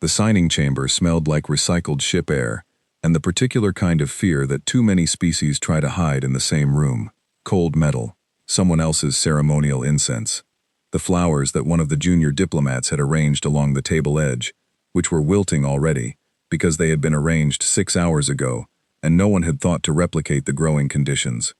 The signing chamber smelled like recycled ship air, and the particular kind of fear that too many species try to hide in the same room. Cold metal, someone else's ceremonial incense. The flowers that one of the junior diplomats had arranged along the table edge, which were wilting already, because they had been arranged 6 hours ago, and no one had thought to replicate the growing conditions.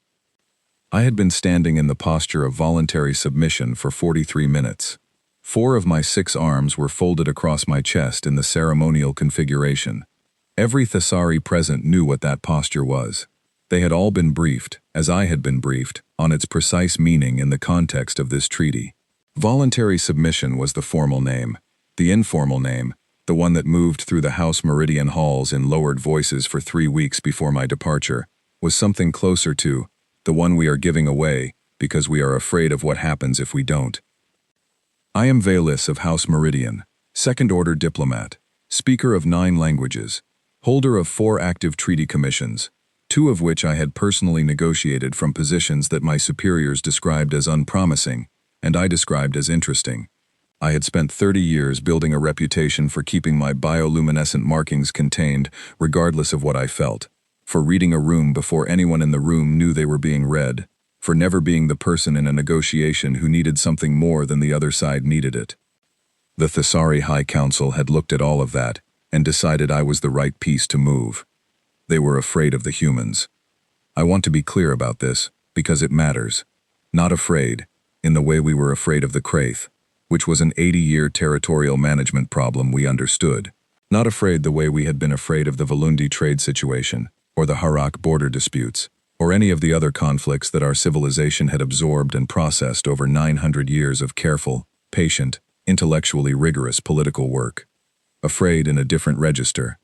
I had been standing in the posture of voluntary submission for 43 minutes. 4 of my 6 arms were folded across my chest in the ceremonial configuration. Every Thesari present knew what that posture was. They had all been briefed, as I had been briefed, on its precise meaning in the context of this treaty. Voluntary submission was the formal name. The informal name, the one that moved through the House Meridian halls in lowered voices for 3 weeks before my departure, was something closer to the one we are giving away because we are afraid of what happens if we don't. I am Valis of House Meridian, second-order diplomat, speaker of 9 languages, holder of 4 active treaty commissions, 2 of which I had personally negotiated from positions that my superiors described as unpromising, and I described as interesting. I had spent 30 years building a reputation for keeping my bioluminescent markings contained, regardless of what I felt, for reading a room before anyone in the room knew they were being read, for never being the person in a negotiation who needed something more than the other side needed it. The Thesari High Council had looked at all of that and decided I was the right piece to move. They were afraid of the humans. I want to be clear about this, because it matters. Not afraid, in the way we were afraid of the Kraith, which was an 80-year territorial management problem we understood. Not afraid the way we had been afraid of the Valundi trade situation, or the Harak border disputes, or any of the other conflicts that our civilization had absorbed and processed over 900 years of careful, patient, intellectually rigorous political work. Afraid in a different register.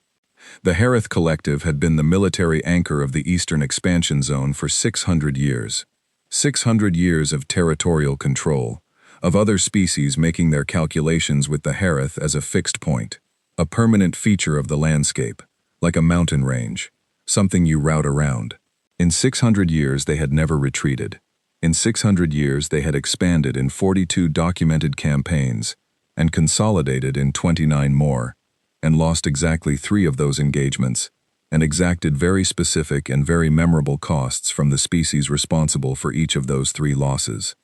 The Harith Collective had been the military anchor of the Eastern Expansion Zone for 600 years. 600 years of territorial control, of other species making their calculations with the Harith as a fixed point, a permanent feature of the landscape, like a mountain range, something you route around. In 600 years they had never retreated. In 600 years they had expanded in 42 documented campaigns, and consolidated in 29 more, and lost exactly 3 of those engagements, and exacted very specific and very memorable costs from the species responsible for each of those 3 losses.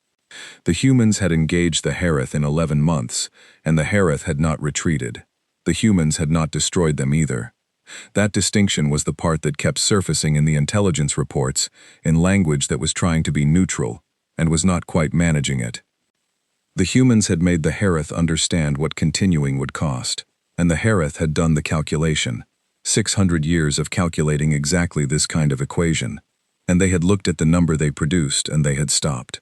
The humans had engaged the Harith in 11 months, and the Harith had not retreated. The humans had not destroyed them either. That distinction was the part that kept surfacing in the intelligence reports in language that was trying to be neutral, and was not quite managing it. The humans had made the Harith understand what continuing would cost, and the Harith had done the calculation. 600 years of calculating exactly this kind of equation, and they had looked at the number they produced and they had stopped.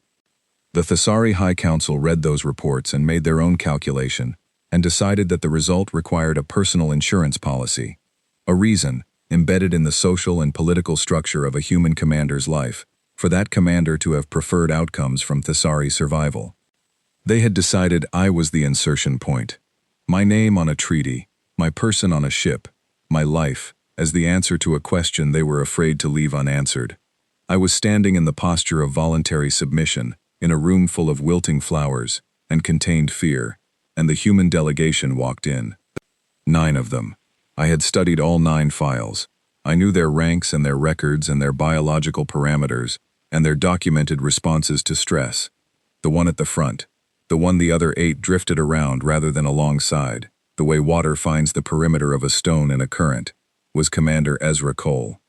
The Thesari High Council read those reports and made their own calculation, and decided that the result required a personal insurance policy, a reason, embedded in the social and political structure of a human commander's life, for that commander to have preferred outcomes from Thesari survival. They had decided I was the insertion point. My name on a treaty, my person on a ship, my life, as the answer to a question they were afraid to leave unanswered. I was standing in the posture of voluntary submission, in a room full of wilting flowers and contained fear, and the human delegation walked in. 9 of them. I had studied all 9 files. I knew their ranks and their records and their biological parameters and their documented responses to stress. The one at the front, the one the other 8 drifted around rather than alongside, the way water finds the perimeter of a stone in a current, was Commander Ezra Cole.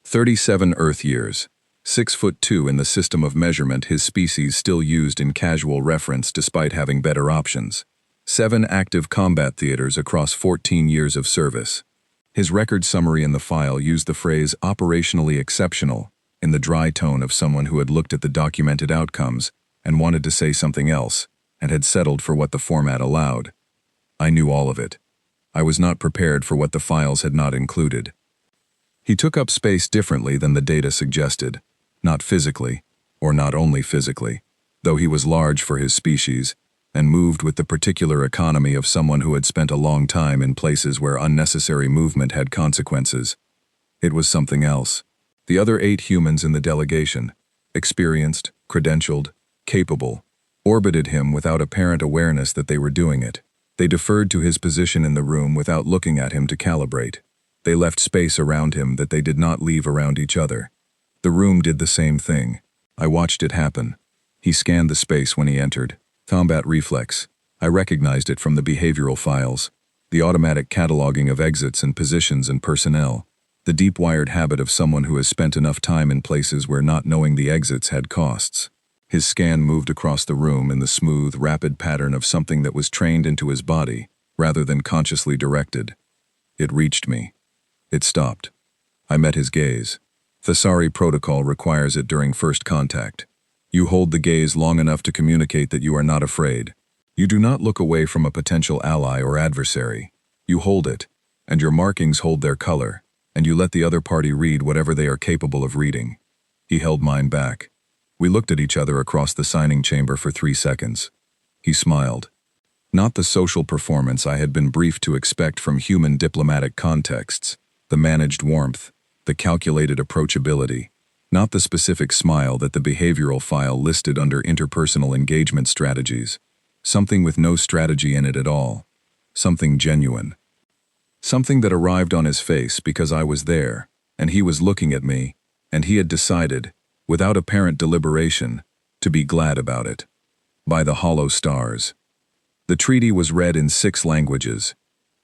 37 Earth years, 6'2" in the system of measurement his species still used in casual reference despite having better options. 7 active combat theaters across 14 years of service. His record summary in the file used the phrase operationally exceptional in the dry tone of someone who had looked at the documented outcomes and wanted to say something else and had settled for what the format allowed. I knew all of it. I was not prepared for what the files had not included. He took up space differently than the data suggested, not physically, or not only physically, though he was large for his species, and moved with the particular economy of someone who had spent a long time in places where unnecessary movement had consequences. It was something else. The other 8 humans in the delegation, experienced, credentialed, capable, orbited him without apparent awareness that they were doing it. They deferred to his position in the room without looking at him to calibrate. They left space around him that they did not leave around each other. The room did the same thing. I watched it happen. He scanned the space when he entered. Combat reflex. I recognized it from the behavioral files. The automatic cataloging of exits and positions and personnel. The deep-wired habit of someone who has spent enough time in places where not knowing the exits had costs. His scan moved across the room in the smooth, rapid pattern of something that was trained into his body, rather than consciously directed. It reached me. It stopped. I met his gaze. Thesari protocol requires it during first contact. You hold the gaze long enough to communicate that you are not afraid. You do not look away from a potential ally or adversary. You hold it, and your markings hold their color, and you let the other party read whatever they are capable of reading. He held mine back. We looked at each other across the signing chamber for 3 seconds. He smiled. Not the social performance I had been briefed to expect from human diplomatic contexts, the managed warmth, the calculated approachability, not the specific smile that the behavioral file listed under interpersonal engagement strategies. Something with no strategy in it at all. Something genuine. Something that arrived on his face because I was there, and he was looking at me, and he had decided, without apparent deliberation, to be glad about it. By the hollow stars. The treaty was read in 6 languages.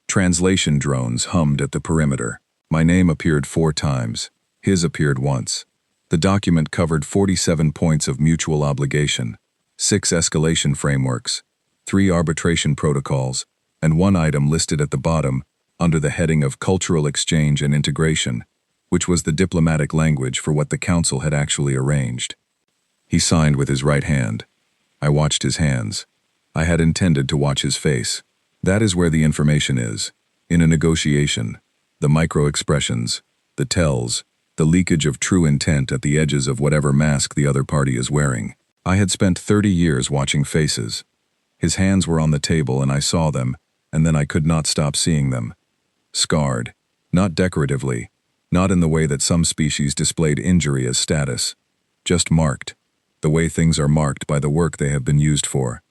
Translation drones hummed at the perimeter. My name appeared 4 times. His appeared once. The document covered 47 points of mutual obligation, 6 escalation frameworks, 3 arbitration protocols, and 1 item listed at the bottom under the heading of cultural exchange and integration, which was the diplomatic language for what the council had actually arranged. He signed with his right hand. I watched his hands. I had intended to watch his face. That is where the information is. In a negotiation, the micro-expressions, the tells, the leakage of true intent at the edges of whatever mask the other party is wearing. I had spent 30 years watching faces. His hands were on the table and I saw them, and then I could not stop seeing them. Scarred, not decoratively, not in the way that some species displayed injury as status, just marked, the way things are marked by the work they have been used for.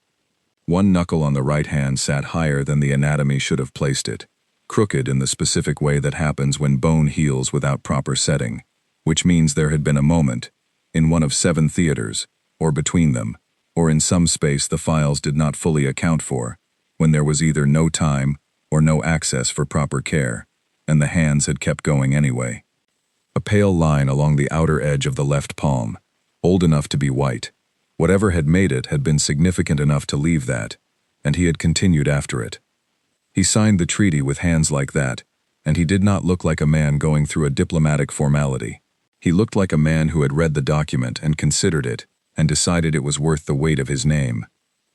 1 knuckle on the right hand sat higher than the anatomy should have placed it, crooked in the specific way that happens when bone heals without proper setting, which means there had been a moment, in one of 7 theaters, or between them, or in some space the files did not fully account for, when there was either no time or no access for proper care, and the hands had kept going anyway. A pale line along the outer edge of the left palm, old enough to be white. Whatever had made it had been significant enough to leave that, and he had continued after it. He signed the treaty with hands like that, and he did not look like a man going through a diplomatic formality. He looked like a man who had read the document and considered it, and decided it was worth the weight of his name.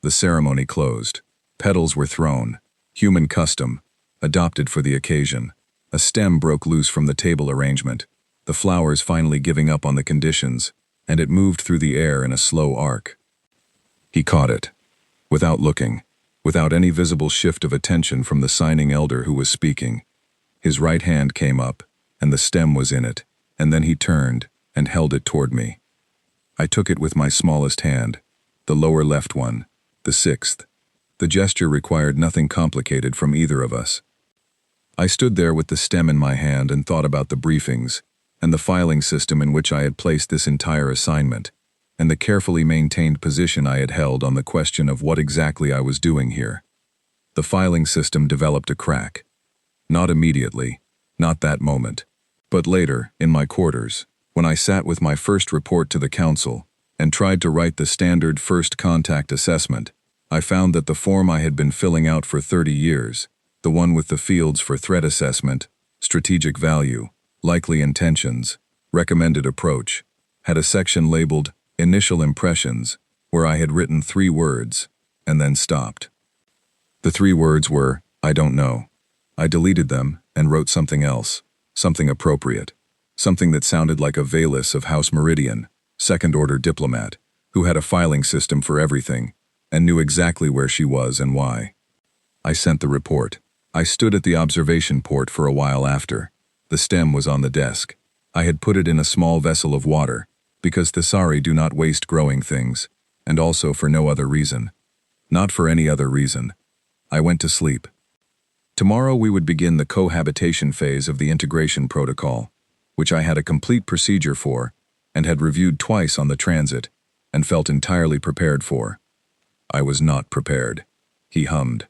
The ceremony closed. Petals were thrown. Human custom, adopted for the occasion. A stem broke loose from the table arrangement, the flowers finally giving up on the conditions, and it moved through the air in a slow arc. He caught it. Without looking, without any visible shift of attention from the signing elder who was speaking. His right hand came up, and the stem was in it, and then he turned and held it toward me. I took it with my smallest hand, the lower left one, the 6th. The gesture required nothing complicated from either of us. I stood there with the stem in my hand and thought about the briefings, and the filing system in which I had placed this entire assignment, and the carefully maintained position I had held on the question of what exactly I was doing here. The filing system developed a crack. Not immediately, not that moment, but later, in my quarters, when I sat with my first report to the council and tried to write the standard first contact assessment, I found that the form I had been filling out for 30 years, the one with the fields for threat assessment, strategic value, likely intentions, recommended approach, had a section labeled Initial Impressions, where I had written 3 words, and then stopped. The 3 words were, I don't know. I deleted them and wrote something else, something appropriate, something that sounded like a Valis of House Meridian, second-order diplomat, who had a filing system for everything, and knew exactly where she was and why. I sent the report. I stood at the observation port for a while after. The stem was on the desk. I had put it in a small vessel of water, because Thesari do not waste growing things, and also for no other reason. Not for any other reason. I went to sleep. Tomorrow we would begin the cohabitation phase of the integration protocol, which I had a complete procedure for and had reviewed twice on the transit and felt entirely prepared for. I was not prepared. He hummed.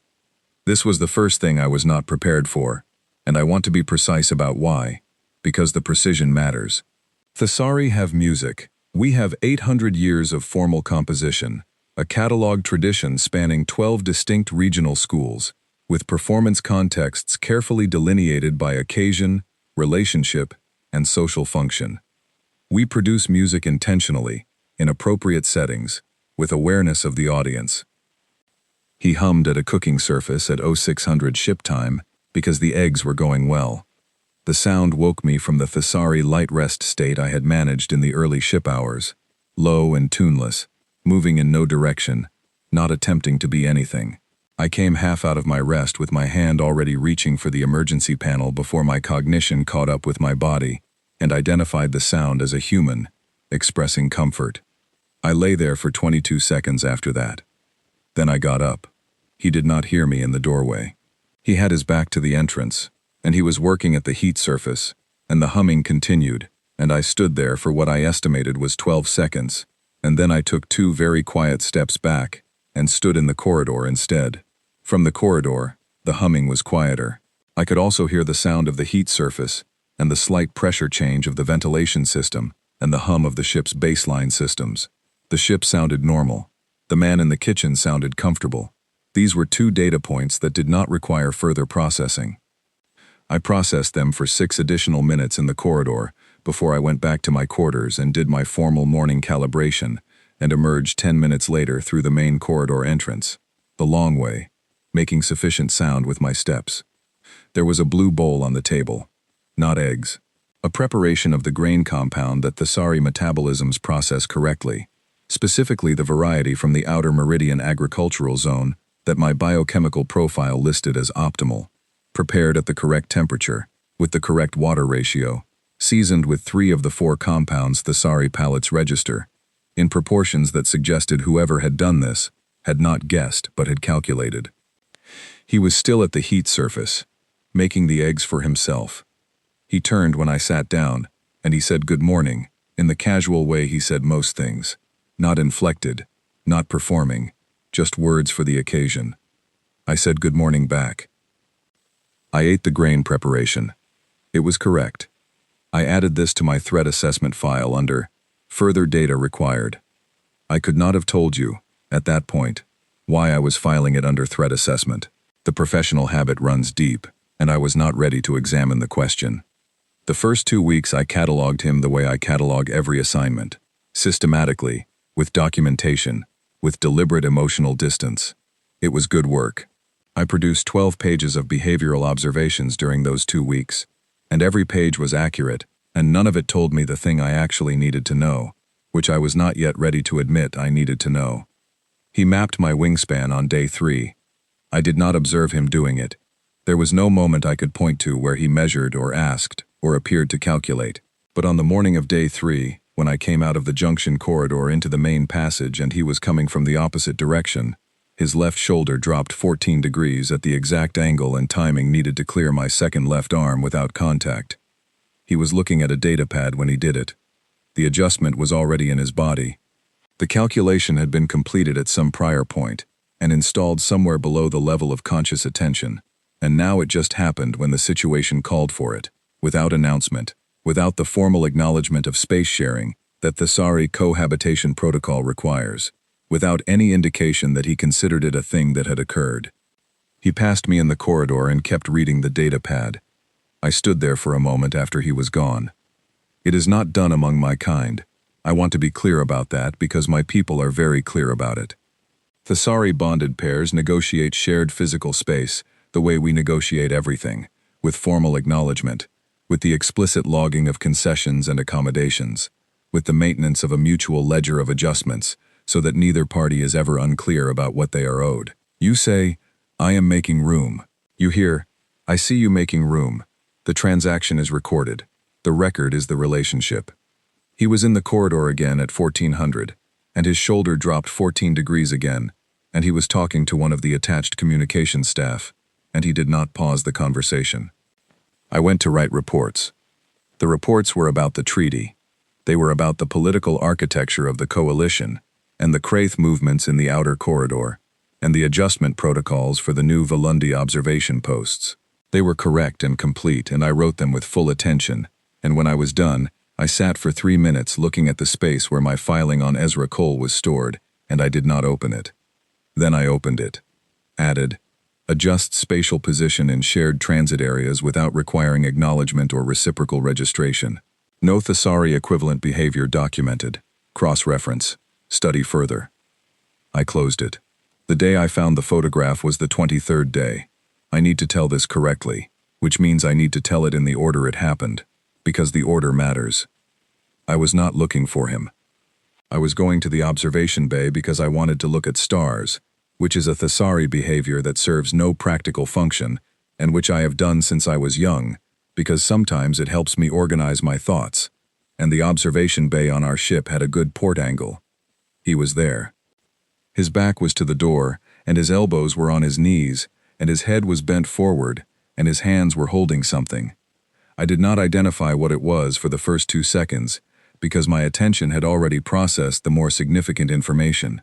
This was the first thing I was not prepared for, and I want to be precise about why, because the precision matters. Thesari have music. We have 800 years of formal composition, a catalog tradition spanning 12 distinct regional schools, with performance contexts carefully delineated by occasion, relationship, and social function. We produce music intentionally, in appropriate settings, with awareness of the audience. He hummed at a cooking surface at 0600 ship time because the eggs were going well. The sound woke me from the Thesari light rest state I had managed in the early ship hours, low and tuneless, moving in no direction, not attempting to be anything. I came half out of my rest with my hand already reaching for the emergency panel before my cognition caught up with my body and identified the sound as a human, expressing comfort. I lay there for 22 seconds after that. Then I got up. He did not hear me in the doorway. He had his back to the entrance, and he was working at the heat surface, and the humming continued, and I stood there for what I estimated was 12 seconds, and then I took 2 very quiet steps back and stood in the corridor instead. From the corridor, the humming was quieter. I could also hear the sound of the heat surface and the slight pressure change of the ventilation system and the hum of the ship's baseline systems. The ship sounded normal. The man in the kitchen sounded comfortable. These were 2 data points that did not require further processing. I processed them for 6 additional minutes in the corridor before I went back to my quarters and did my formal morning calibration and emerged 10 minutes later through the main corridor entrance, the long way, making sufficient sound with my steps. There was a blue bowl on the table, not eggs, a preparation of the grain compound that Thesari metabolisms process correctly, specifically the variety from the outer meridian agricultural zone that my biochemical profile listed as optimal, prepared at the correct temperature, with the correct water ratio, seasoned with 3 of the 4 compounds Thesari palates register, in proportions that suggested whoever had done this had not guessed but had calculated. He was still at the heat surface, making the eggs for himself. He turned when I sat down, and he said good morning, in the casual way he said most things, not inflected, not performing, just words for the occasion. I said good morning back. I ate the grain preparation. It was correct. I added this to my threat assessment file under further data required. I could not have told you, at that point, why I was filing it under threat assessment. The professional habit runs deep, and I was not ready to examine the question. The first 2 weeks I cataloged him the way I catalog every assignment, systematically, with documentation, with deliberate emotional distance. It was good work. I produced 12 pages of behavioral observations during those 2 weeks, and every page was accurate, and none of it told me the thing I actually needed to know, which I was not yet ready to admit I needed to know. He mapped my wingspan on day 3. I did not observe him doing it. There was no moment I could point to where he measured or asked or appeared to calculate. But on the morning of day 3, when I came out of the junction corridor into the main passage and he was coming from the opposite direction, his left shoulder dropped 14 degrees at the exact angle and timing needed to clear my second left arm without contact. He was looking at a data pad when he did it. The adjustment was already in his body. The calculation had been completed at some prior point and installed somewhere below the level of conscious attention, and now it just happened when the situation called for it, without announcement, without the formal acknowledgement of space sharing that the Thesari cohabitation protocol requires, without any indication that he considered it a thing that had occurred. He passed me in the corridor and kept reading the data pad. I stood there for a moment after he was gone. It is not done among my kind. I want to be clear about that because my people are very clear about it. Thesari bonded pairs negotiate shared physical space the way we negotiate everything, with formal acknowledgement, with the explicit logging of concessions and accommodations, with the maintenance of a mutual ledger of adjustments, so that neither party is ever unclear about what they are owed. You say, I am making room. You hear, I see you making room. The transaction is recorded. The record is the relationship. He was in the corridor again at 1400, and his shoulder dropped 14 degrees again, and he was talking to one of the attached communication staff, and he did not pause the conversation. I went to write reports. The reports were about the treaty. They were about the political architecture of the coalition, and the Kraith movements in the outer corridor, and the adjustment protocols for the new Volundi observation posts. They were correct and complete, and I wrote them with full attention, and when I was done, I sat for 3 minutes looking at the space where my filing on Ezra Cole was stored, and I did not open it. Then I opened it. Added, adjust spatial position in shared transit areas without requiring acknowledgement or reciprocal registration. No Thesari equivalent behavior documented. Cross-reference. Study further. I closed it. The day I found the photograph was the 23rd day. I need to tell this correctly, which means I need to tell it in the order it happened, because the order matters. I was not looking for him. I was going to the observation bay because I wanted to look at stars, which is a Thesari behavior that serves no practical function, and which I have done since I was young, because sometimes it helps me organize my thoughts, and the observation bay on our ship had a good port angle. He was there. His back was to the door, and his elbows were on his knees, and his head was bent forward, and his hands were holding something. I did not identify what it was for the first 2 seconds, because my attention had already processed the more significant information.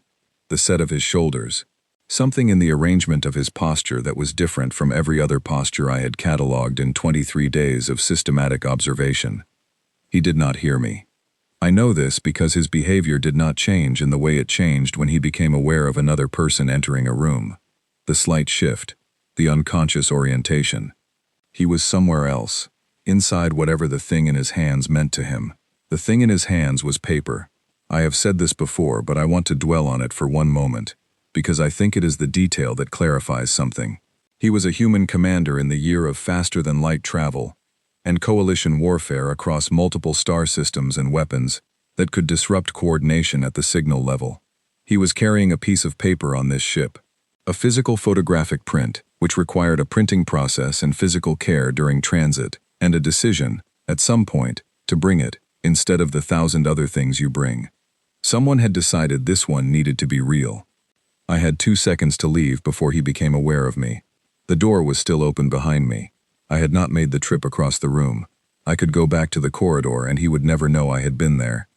The set of his shoulders. Something in the arrangement of his posture that was different from every other posture I had catalogued in 23 days of systematic observation. He did not hear me. I know this because his behavior did not change in the way it changed when he became aware of another person entering a room. The slight shift, the unconscious orientation. He was somewhere else, inside whatever the thing in his hands meant to him. The thing in his hands was paper. I have said this before, but I want to dwell on it for one moment, because I think it is the detail that clarifies something. He was a human commander in the year of faster-than-light travel, and coalition warfare across multiple star systems and weapons that could disrupt coordination at the signal level. He was carrying a piece of paper on this ship, a physical photographic print, which required a printing process and physical care during transit, and a decision, at some point, to bring it, instead of the 1,000 other things you bring. Someone had decided this one needed to be real. I had 2 seconds to leave before he became aware of me. The door was still open behind me. I had not made the trip across the room. I could go back to the corridor and he would never know I had been there.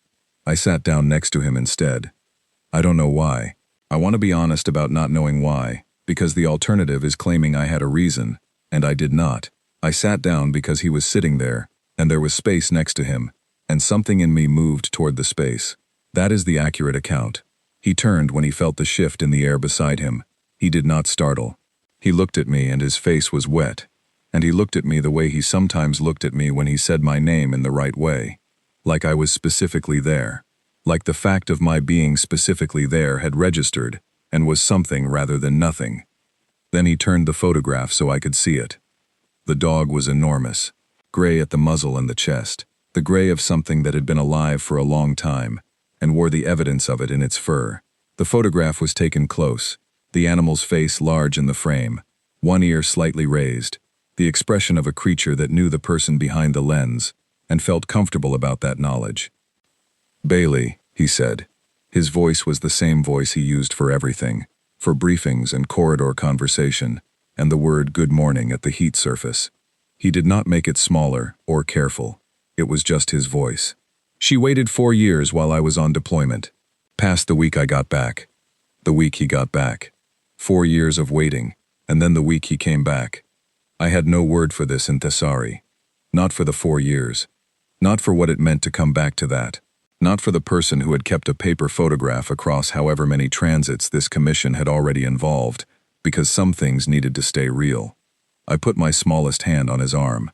I sat down next to him instead. I don't know why. I want to be honest about not knowing why, because the alternative is claiming I had a reason, and I did not. I sat down because he was sitting there, and there was space next to him, and something in me moved toward the space. That is the accurate account. He turned when he felt the shift in the air beside him. He did not startle. He looked at me and his face was wet, and he looked at me the way he sometimes looked at me when he said my name in the right way, like I was specifically there, like the fact of my being specifically there had registered and was something rather than nothing. Then he turned the photograph so I could see it. The dog was enormous, gray at the muzzle and the chest, the gray of something that had been alive for a long time, and wore the evidence of it in its fur. The photograph was taken close, the animal's face large in the frame, one ear slightly raised, the expression of a creature that knew the person behind the lens, and felt comfortable about that knowledge. "Bailey," he said. His voice was the same voice he used for everything, for briefings and corridor conversation, and the word "good morning" at the heat surface. He did not make it smaller or careful. It was just his voice. "She waited 4 years while I was on deployment. Past the week I got back. The week he got back. 4 years of waiting, and then the week he came back. I had no word for this in Thesari. Not for the 4 years. Not for what it meant to come back to that. Not for the person who had kept a paper photograph across however many transits this commission had already involved, because some things needed to stay real. I put my smallest hand on his arm.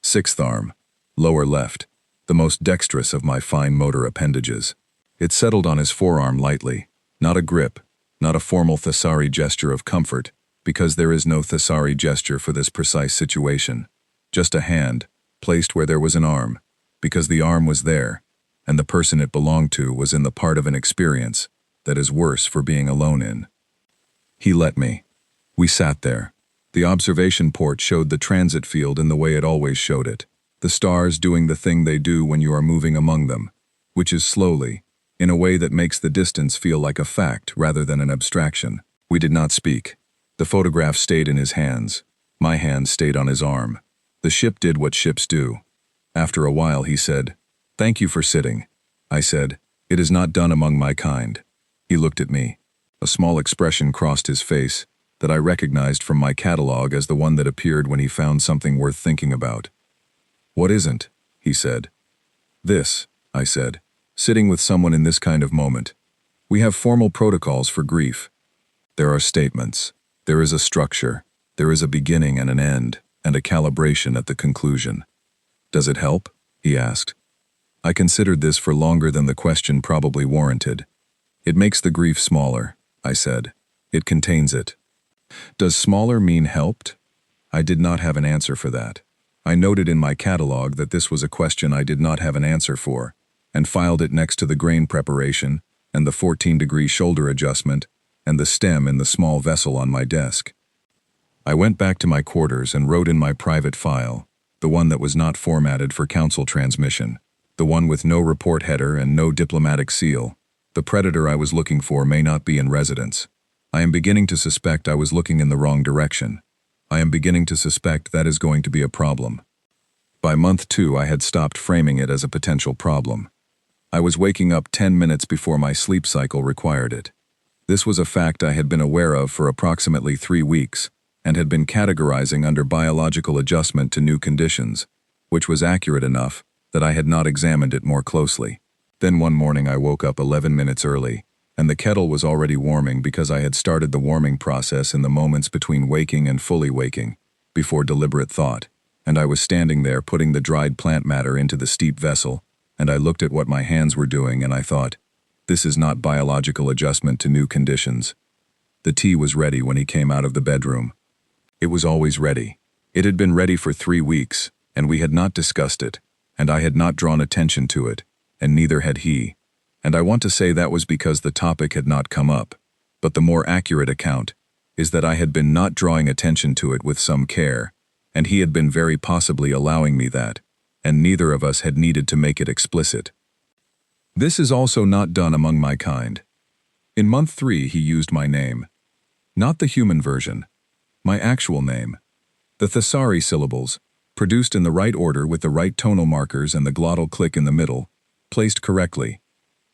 6th arm. Lower left. The most dexterous of my fine motor appendages. It settled on his forearm lightly. Not a grip. Not a formal Thesari gesture of comfort, because there is no Thesari gesture for this precise situation. Just a hand, placed where there was an arm, because the arm was there, and the person it belonged to was in the part of an experience that is worse for being alone in. He let me. We sat there. The observation port showed the transit field in the way it always showed it. The stars doing the thing they do when you are moving among them, which is slowly, in a way that makes the distance feel like a fact rather than an abstraction. We did not speak. The photograph stayed in his hands. My hand stayed on his arm. The ship did what ships do. After a while he said, "Thank you for sitting." I said, "It is not done among my kind." He looked at me. A small expression crossed his face that I recognized from my catalog as the one that appeared when he found something worth thinking about. "What isn't?" he said. "This," I said, "sitting with someone in this kind of moment. We have formal protocols for grief. There are statements. There is a structure. There is a beginning and an end, and a calibration at the conclusion." "Does it help?" he asked. I considered this for longer than the question probably warranted. "It makes the grief smaller," I said. "It contains it." Does smaller mean helped? I did not have an answer for that. I noted in my catalog that this was a question I did not have an answer for, and filed it next to the grain preparation and the 14-degree shoulder adjustment and the stem in the small vessel on my desk. I went back to my quarters and wrote in my private file, the one that was not formatted for council transmission, the one with no report header and no diplomatic seal. "The predator I was looking for may not be in residence. I am beginning to suspect I was looking in the wrong direction. I am beginning to suspect that is going to be a problem." By month 2, I had stopped framing it as a potential problem. I was waking up 10 minutes before my sleep cycle required it. This was a fact I had been aware of for approximately 3 weeks, and had been categorizing under biological adjustment to new conditions, which was accurate enough that I had not examined it more closely. Then one morning I woke up 11 minutes early, and the kettle was already warming because I had started the warming process in the moments between waking and fully waking, before deliberate thought, and I was standing there putting the dried plant matter into the steep vessel, and I looked at what my hands were doing and I thought, this is not biological adjustment to new conditions. The tea was ready when he came out of the bedroom. It was always ready. It had been ready for 3 weeks, and we had not discussed it, and I had not drawn attention to it, and neither had he. And I want to say that was because the topic had not come up, but the more accurate account is that I had been not drawing attention to it with some care, and he had been very possibly allowing me that, and neither of us had needed to make it explicit. This is also not done among my kind. In month 3 he used my name. Not the human version. My actual name. The thesauri syllables, produced in the right order with the right tonal markers and the glottal click in the middle, placed correctly,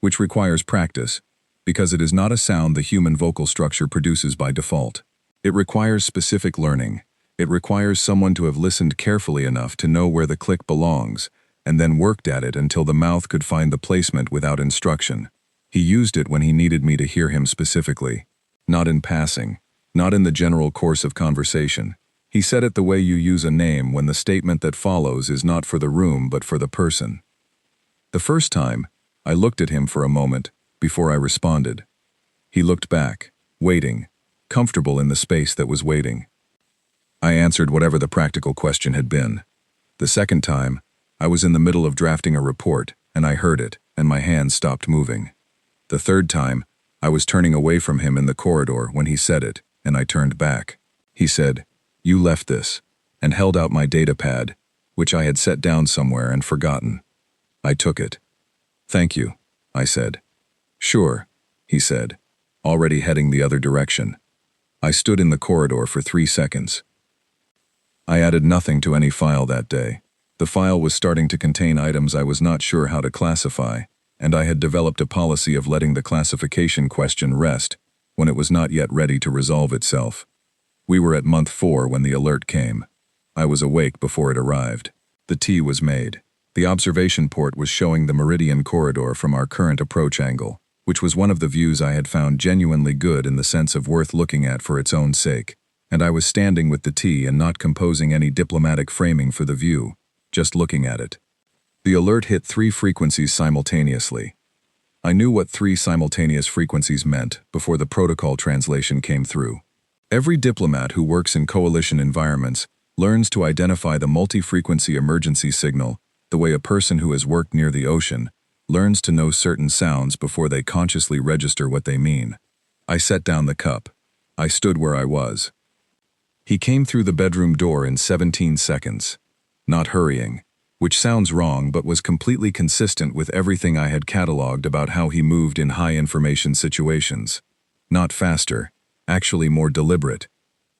which requires practice, because it is not a sound the human vocal structure produces by default. It requires specific learning. It requires someone to have listened carefully enough to know where the click belongs, and then worked at it until the mouth could find the placement without instruction. He used it when he needed me to hear him specifically. Not in passing. Not in the general course of conversation. He said it the way you use a name when the statement that follows is not for the room but for the person. The first time, I looked at him for a moment before I responded. He looked back, waiting, comfortable in the space that was waiting. I answered whatever the practical question had been. The second time, I was in the middle of drafting a report, and I heard it, and my hands stopped moving. The third time, I was turning away from him in the corridor when he said it, and I turned back. He said, "You left this," and held out my data pad, which I had set down somewhere and forgotten. I took it. "Thank you," I said. "Sure," he said, already heading the other direction. I stood in the corridor for 3 seconds. I added nothing to any file that day. The file was starting to contain items I was not sure how to classify, and I had developed a policy of letting the classification question rest when it was not yet ready to resolve itself. We were at month 4 when the alert came. I was awake before it arrived. The tea was made. The observation port was showing the meridian corridor from our current approach angle, which was one of the views I had found genuinely good in the sense of worth looking at for its own sake, and I was standing with the tea and not composing any diplomatic framing for the view, just looking at it. The alert hit 3 frequencies simultaneously. I knew what 3 simultaneous frequencies meant before the protocol translation came through. Every diplomat who works in coalition environments learns to identify the multi-frequency emergency signal the way a person who has worked near the ocean learns to know certain sounds before they consciously register what they mean. I set down the cup. I stood where I was. He came through the bedroom door in 17 seconds, not hurrying, which sounds wrong but was completely consistent with everything I had cataloged about how he moved in high-information situations. Not faster. actually more deliberate,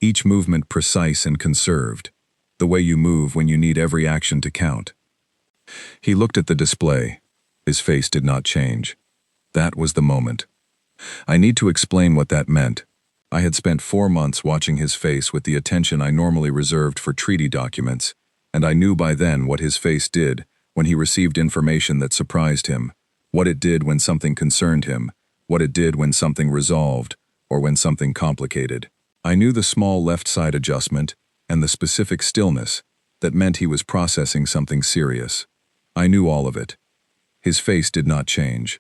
each movement precise and conserved, the way you move when you need every action to count. He looked at the display. His face did not change. That was the moment. I need to explain what that meant. I had spent 4 months watching his face with the attention I normally reserved for treaty documents, and I knew by then what his face did when he received information that surprised him, what it did when something concerned him, what it did when something resolved, or when something complicated. I knew the small left side adjustment and the specific stillness that meant he was processing something serious. I knew all of it. His face did not change.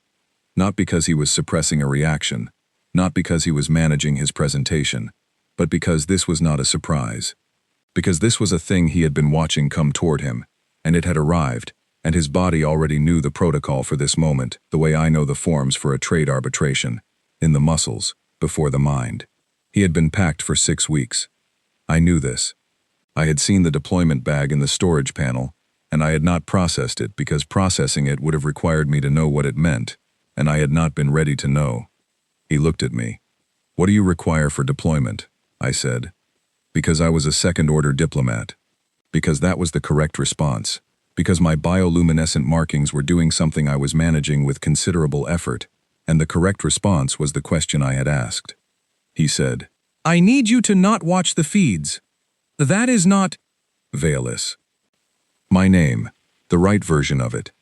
Not because he was suppressing a reaction, not because he was managing his presentation, but because this was not a surprise. Because this was a thing he had been watching come toward him, and it had arrived, and his body already knew the protocol for this moment, the way I know the forms for a trade arbitration, in the muscles, before the mind. He had been packed for 6 weeks. I knew this. I had seen the deployment bag in the storage panel, and I had not processed it because processing it would have required me to know what it meant, and I had not been ready to know. He looked at me. "What do you require for deployment?" I said. Because I was a second-order diplomat. Because that was the correct response. Because my bioluminescent markings were doing something I was managing with considerable effort, and the correct response was the question I had asked. He said, "I need you to not watch the feeds. That is not Veilus. My name, the right version of it.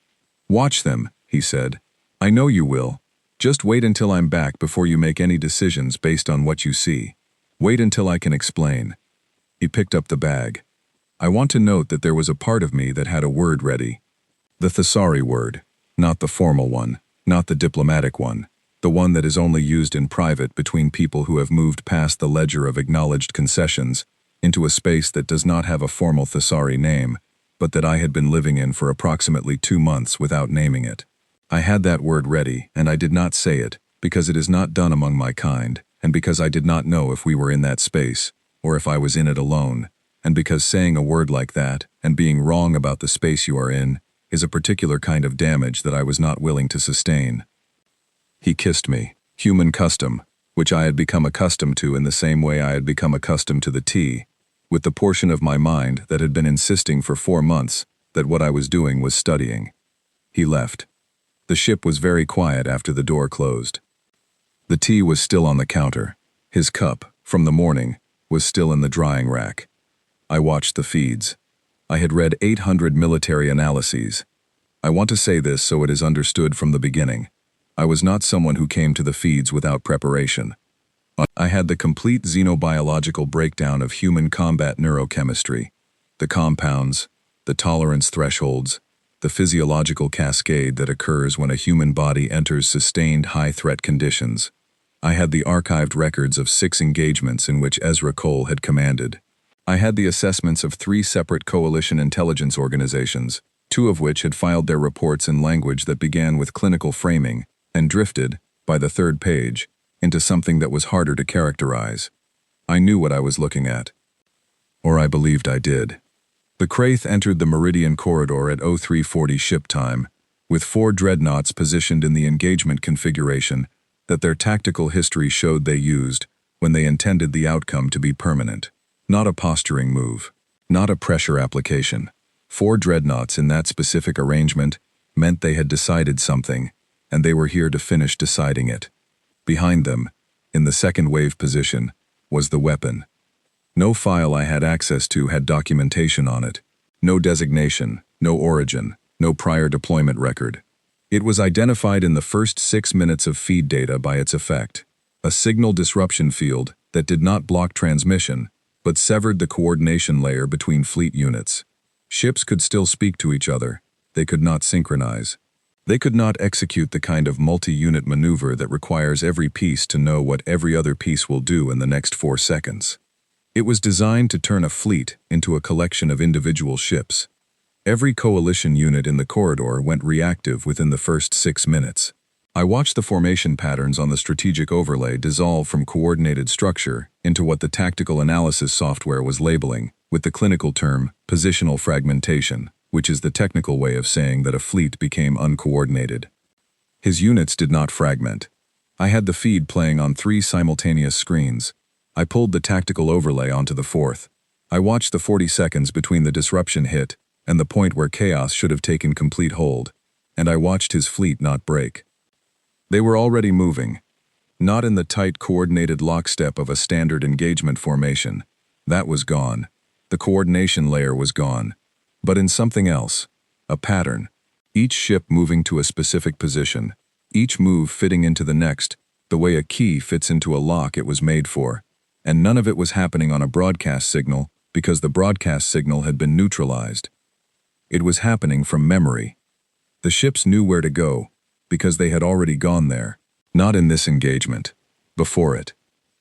Watch them," he said. "I know you will. Just wait until I'm back before you make any decisions based on what you see. Wait until I can explain." He picked up the bag. I want to note that there was a part of me that had a word ready. The thesauri word, not the formal one, not the diplomatic one, the one that is only used in private between people who have moved past the ledger of acknowledged concessions into a space that does not have a formal thesauri name, but that I had been living in for approximately 2 months without naming it. I had that word ready, and I did not say it, because it is not done among my kind, and because I did not know if we were in that space, or if I was in it alone, and because saying a word like that, and being wrong about the space you are in, is a particular kind of damage that I was not willing to sustain. He kissed me, human custom, which I had become accustomed to in the same way I had become accustomed to the tea, with the portion of my mind that had been insisting for 4 months that what I was doing was studying. He left. The ship was very quiet after the door closed. The tea was still on the counter. His cup, from the morning, was still in the drying rack. I watched the feeds. I had read 800 military analyses. I want to say this so it is understood from the beginning. I was not someone who came to the feeds without preparation. I had the complete xenobiological breakdown of human combat neurochemistry, the compounds, the tolerance thresholds, the physiological cascade that occurs when a human body enters sustained high-threat conditions. I had the archived records of 6 engagements in which Ezra Cole had commanded. I had the assessments of 3 separate coalition intelligence organizations, 2 of which had filed their reports in language that began with clinical framing and drifted, by the 3rd page, into something that was harder to characterize. I knew what I was looking at. Or I believed I did. The Kraith entered the Meridian Corridor at 0340 ship time, with 4 dreadnoughts positioned in the engagement configuration that their tactical history showed they used when they intended the outcome to be permanent. Not a posturing move, not a pressure application. 4 dreadnoughts in that specific arrangement meant they had decided something, and they were here to finish deciding it. Behind them, in the second wave position, was the weapon. No file I had access to had documentation on it. No designation, no origin, no prior deployment record. It was identified in the first 6 minutes of feed data by its effect, a signal disruption field that did not block transmission, but severed the coordination layer between fleet units. Ships could still speak to each other. They could not synchronize. They could not execute the kind of multi-unit maneuver that requires every piece to know what every other piece will do in the next 4 seconds. It was designed to turn a fleet into a collection of individual ships. Every coalition unit in the corridor went reactive within the first 6 minutes. I watched the formation patterns on the strategic overlay dissolve from coordinated structure into what the tactical analysis software was labeling, with the clinical term, positional fragmentation, which is the technical way of saying that a fleet became uncoordinated. His units did not fragment. I had the feed playing on 3 simultaneous screens. I pulled the tactical overlay onto the 4th. I watched the 40 seconds between the disruption hit and the point where chaos should have taken complete hold, and I watched his fleet not break. They were already moving. Not in the tight, coordinated lockstep of a standard engagement formation. That was gone. The coordination layer was gone. But in something else. A pattern. Each ship moving to a specific position. Each move fitting into the next, the way a key fits into a lock it was made for. And none of it was happening on a broadcast signal because the broadcast signal had been neutralized. It was happening from memory. The ships knew where to go because they had already gone there. Not in this engagement. Before it.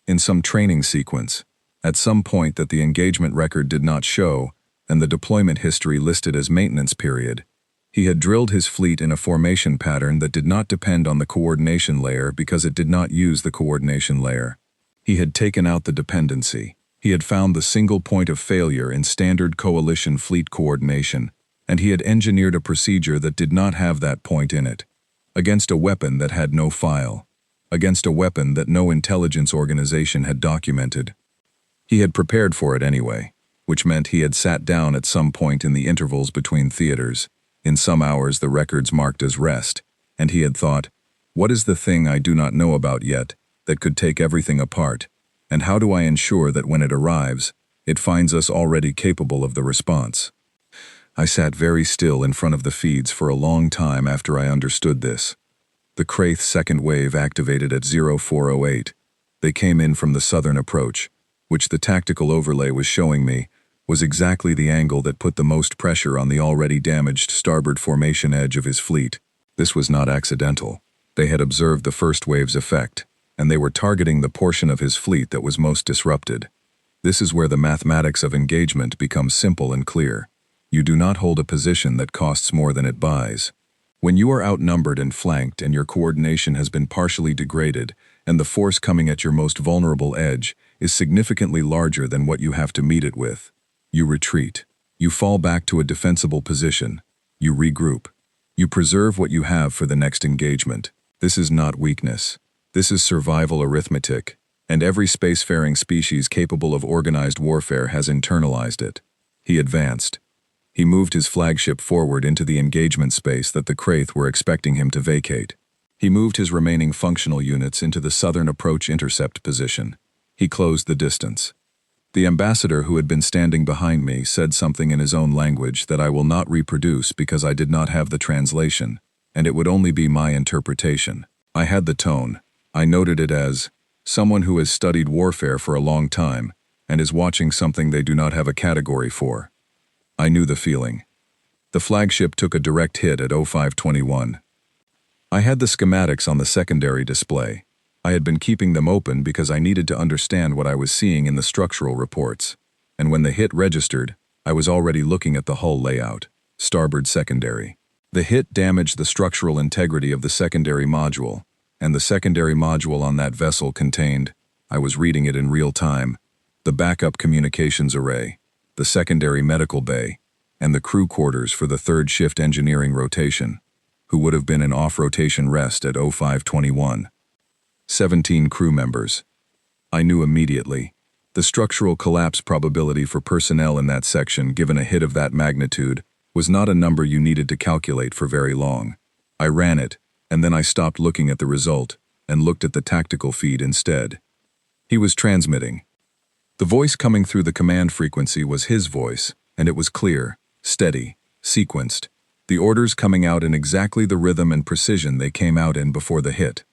In some training sequence. At some point that the engagement record did not show, and the deployment history listed as maintenance period. He had drilled his fleet in a formation pattern that did not depend on the coordination layer because it did not use the coordination layer. He had taken out the dependency. He had found the single point of failure in standard coalition fleet coordination, and he had engineered a procedure that did not have that point in it. Against a weapon that had no file. Against a weapon that no intelligence organization had documented. He had prepared for it anyway, which meant he had sat down at some point in the intervals between theaters, in some hours the records marked as rest, and he had thought, what is the thing I do not know about yet that could take everything apart, and how do I ensure that when it arrives, it finds us already capable of the response? I sat very still in front of the feeds for a long time after I understood this. The Kraith second wave activated at 0408. They came in from the southern approach, which the tactical overlay was showing me was exactly the angle that put the most pressure on the already damaged starboard formation edge of his fleet. This was not accidental. They had observed the first wave's effect, and they were targeting the portion of his fleet that was most disrupted. This is where the mathematics of engagement becomes simple and clear. You do not hold a position that costs more than it buys. When you are outnumbered and flanked and your coordination has been partially degraded, and the force coming at your most vulnerable edge is significantly larger than what you have to meet it with, you retreat. You fall back to a defensible position. You regroup. You preserve what you have for the next engagement. This is not weakness. This is survival arithmetic, and every spacefaring species capable of organized warfare has internalized it. He advanced. He moved his flagship forward into the engagement space that the Kraith were expecting him to vacate. He moved his remaining functional units into the southern approach intercept position. He closed the distance. The ambassador who had been standing behind me said something in his own language that I will not reproduce because I did not have the translation, and it would only be my interpretation. I had the tone. I noted it as, someone who has studied warfare for a long time and is watching something they do not have a category for. I knew the feeling. The flagship took a direct hit at 0521. I had the schematics on the secondary display. I had been keeping them open because I needed to understand what I was seeing in the structural reports, and when the hit registered, I was already looking at the hull layout, starboard secondary. The hit damaged the structural integrity of the secondary module, and the secondary module on that vessel contained, I was reading it in real time, the backup communications array, the secondary medical bay, and the crew quarters for the third shift engineering rotation, who would have been in off-rotation rest at 0521. 17 crew members. I knew immediately. The structural collapse probability for personnel in that section given a hit of that magnitude was not a number you needed to calculate for very long. I ran it, and then I stopped looking at the result and looked at the tactical feed instead. He was transmitting. The voice coming through the command frequency was his voice, and it was clear, steady, sequenced. The orders coming out in exactly the rhythm and precision they came out in before the hit,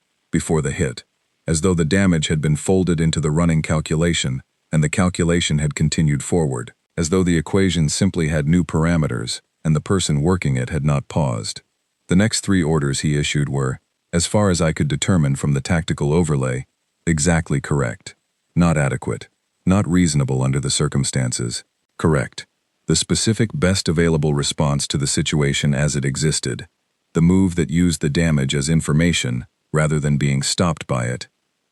as though the damage had been folded into the running calculation, and the calculation had continued forward, as though the equation simply had new parameters, and the person working it had not paused. The next 3 orders he issued were, as far as I could determine from the tactical overlay, exactly correct. Not adequate. Not reasonable under the circumstances. Correct. The specific best available response to the situation as it existed. The move that used the damage as information, rather than being stopped by it.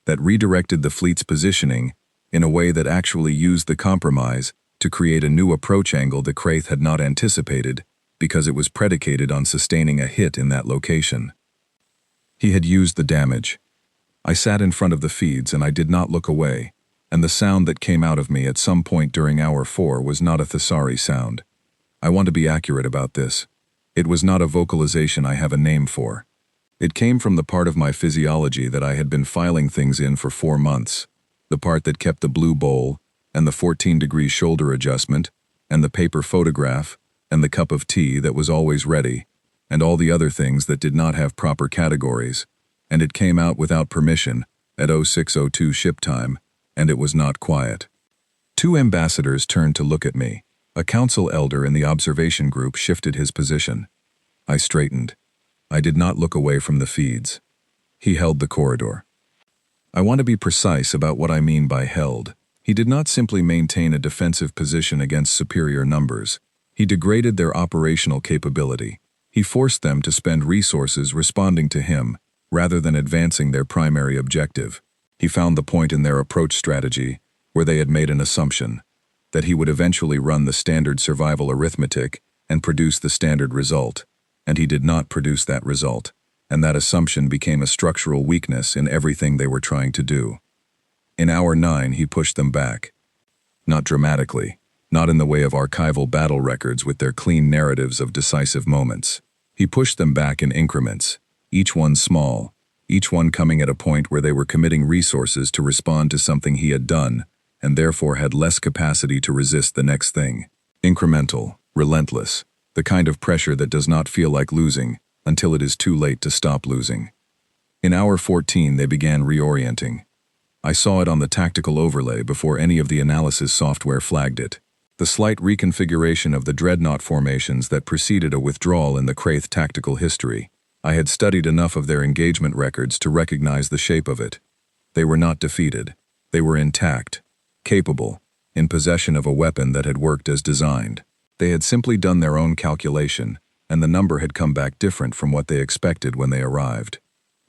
That redirected the fleet's positioning in a way that actually used the compromise to create a new approach angle the Kraith had not anticipated because it was predicated on sustaining a hit in that location. He had used the damage. I sat in front of the feeds and I did not look away, and the sound that came out of me at some point during hour 4 was not a thesauri sound. I want to be accurate about this. It was not a vocalization I have a name for. It came from the part of my physiology that I had been filing things in for 4 months, the part that kept the blue bowl, and the 14-degree shoulder adjustment, and the paper photograph, and the cup of tea that was always ready, and all the other things that did not have proper categories, and it came out without permission at 06:02 ship time, and it was not quiet. 2 ambassadors turned to look at me. A council elder in the observation group shifted his position. I straightened. I did not look away from the feeds. He held the corridor. I want to be precise about what I mean by held. He did not simply maintain a defensive position against superior numbers. He degraded their operational capability. He forced them to spend resources responding to him, rather than advancing their primary objective. He found the point in their approach strategy where they had made an assumption that he would eventually run the standard survival arithmetic and produce the standard result, and he did not produce that result, and that assumption became a structural weakness in everything they were trying to do. In hour 9, he pushed them back. Not dramatically, not in the way of archival battle records with their clean narratives of decisive moments. He pushed them back in increments, each one small, each one coming at a point where they were committing resources to respond to something he had done, and therefore had less capacity to resist the next thing. Incremental, relentless, the kind of pressure that does not feel like losing until it is too late to stop losing. In hour 14, they began reorienting. I saw it on the tactical overlay before any of the analysis software flagged it. The slight reconfiguration of the dreadnought formations that preceded a withdrawal in the Kraith tactical history. I had studied enough of their engagement records to recognize the shape of it. They were not defeated. They were intact, capable, in possession of a weapon that had worked as designed. They had simply done their own calculation, and the number had come back different from what they expected when they arrived.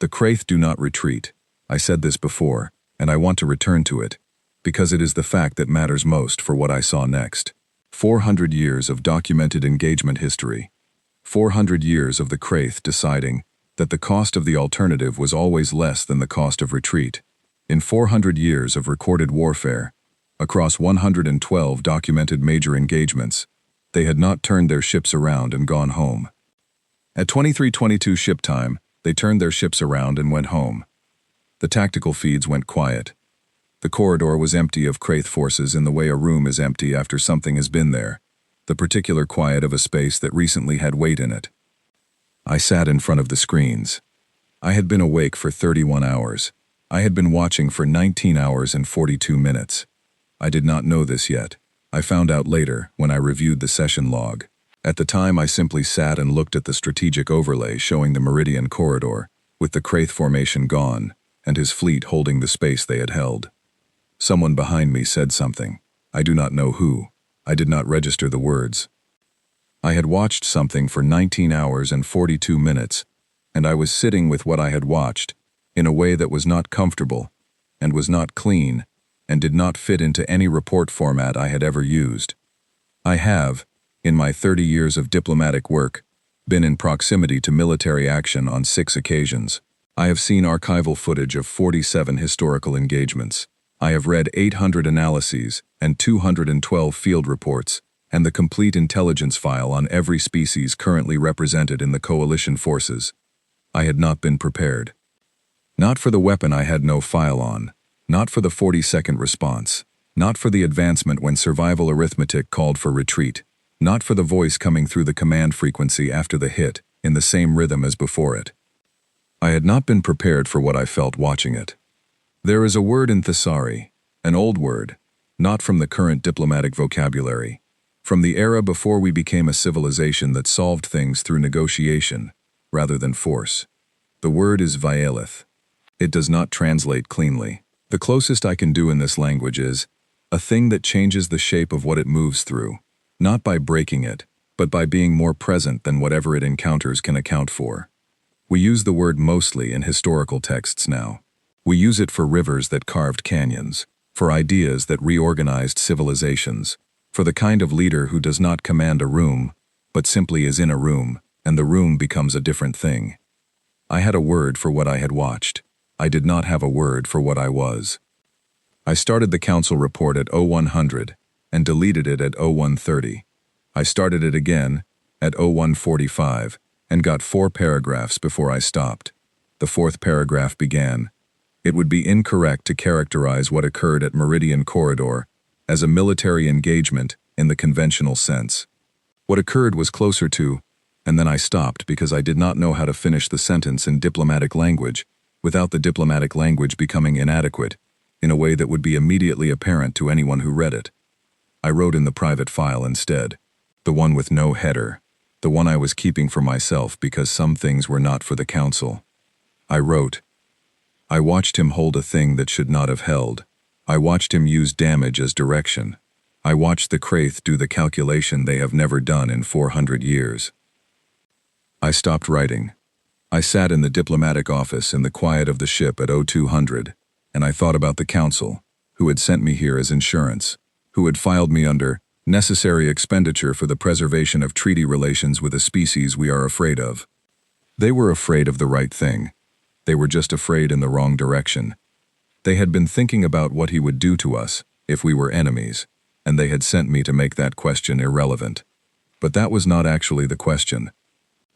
The Kraith do not retreat. I said this before, and I want to return to it, because it is the fact that matters most for what I saw next. 400 years of documented engagement history. 400 years of the Kraith deciding that the cost of the alternative was always less than the cost of retreat. In 400 years of recorded warfare, across 112 documented major engagements, they had not turned their ships around and gone home. At 23:22 ship time, they turned their ships around and went home. The tactical feeds went quiet. The corridor was empty of Kraith forces in the way a room is empty after something has been there, the particular quiet of a space that recently had weight in it. I sat in front of the screens. I had been awake for 31 hours. I had been watching for 19 hours and 42 minutes. I did not know this yet. I found out later when I reviewed the session log. At the time, I simply sat and looked at the strategic overlay showing the Meridian corridor, with the Kraith formation gone, and his fleet holding the space they had held. Someone behind me said something. I do not know who. I did not register the words. I had watched something for 19 hours and 42 minutes, and I was sitting with what I had watched, in a way that was not comfortable, and was not clean, and did not fit into any report format I had ever used. I have, in my 30 years of diplomatic work, been in proximity to military action on 6 occasions. I have seen archival footage of 47 historical engagements. I have read 800 analyses and 212 field reports, and the complete intelligence file on every species currently represented in the coalition forces. I had not been prepared. Not for the weapon I had no file on, not for the 40-second response, not for the advancement when survival arithmetic called for retreat, not for the voice coming through the command frequency after the hit, in the same rhythm as before it. I had not been prepared for what I felt watching it. There is a word in thesauri, an old word, not from the current diplomatic vocabulary, from the era before we became a civilization that solved things through negotiation, rather than force. The word is vialith. It does not translate cleanly. The closest I can do in this language is a thing that changes the shape of what it moves through, not by breaking it, but by being more present than whatever it encounters can account for. We use the word mostly in historical texts now. We use it for rivers that carved canyons, for ideas that reorganized civilizations, for the kind of leader who does not command a room, but simply is in a room, and the room becomes a different thing. I had a word for what I had watched. I did not have a word for what I was. I started the council report at 0100 and deleted it at 0130. I started it again at 0145 and got 4 paragraphs before I stopped. The 4th paragraph began, "It would be incorrect to characterize what occurred at Meridian Corridor as a military engagement in the conventional sense. What occurred was closer to," and then I stopped because I did not know how to finish the sentence in diplomatic language without the diplomatic language becoming inadequate in a way that would be immediately apparent to anyone who read it. I wrote in the private file instead, the one with no header, the one I was keeping for myself because some things were not for the council. I wrote, "I watched him hold a thing that should not have held. I watched him use damage as direction. I watched the Kraith do the calculation they have never done in 400 years. I stopped writing. I sat in the diplomatic office in the quiet of the ship at 0200, and I thought about the council, who had sent me here as insurance, who had filed me under necessary expenditure for the preservation of treaty relations with a species we are afraid of. They were afraid of the right thing. They were just afraid in the wrong direction. They had been thinking about what he would do to us if we were enemies, and they had sent me to make that question irrelevant. But that was not actually the question.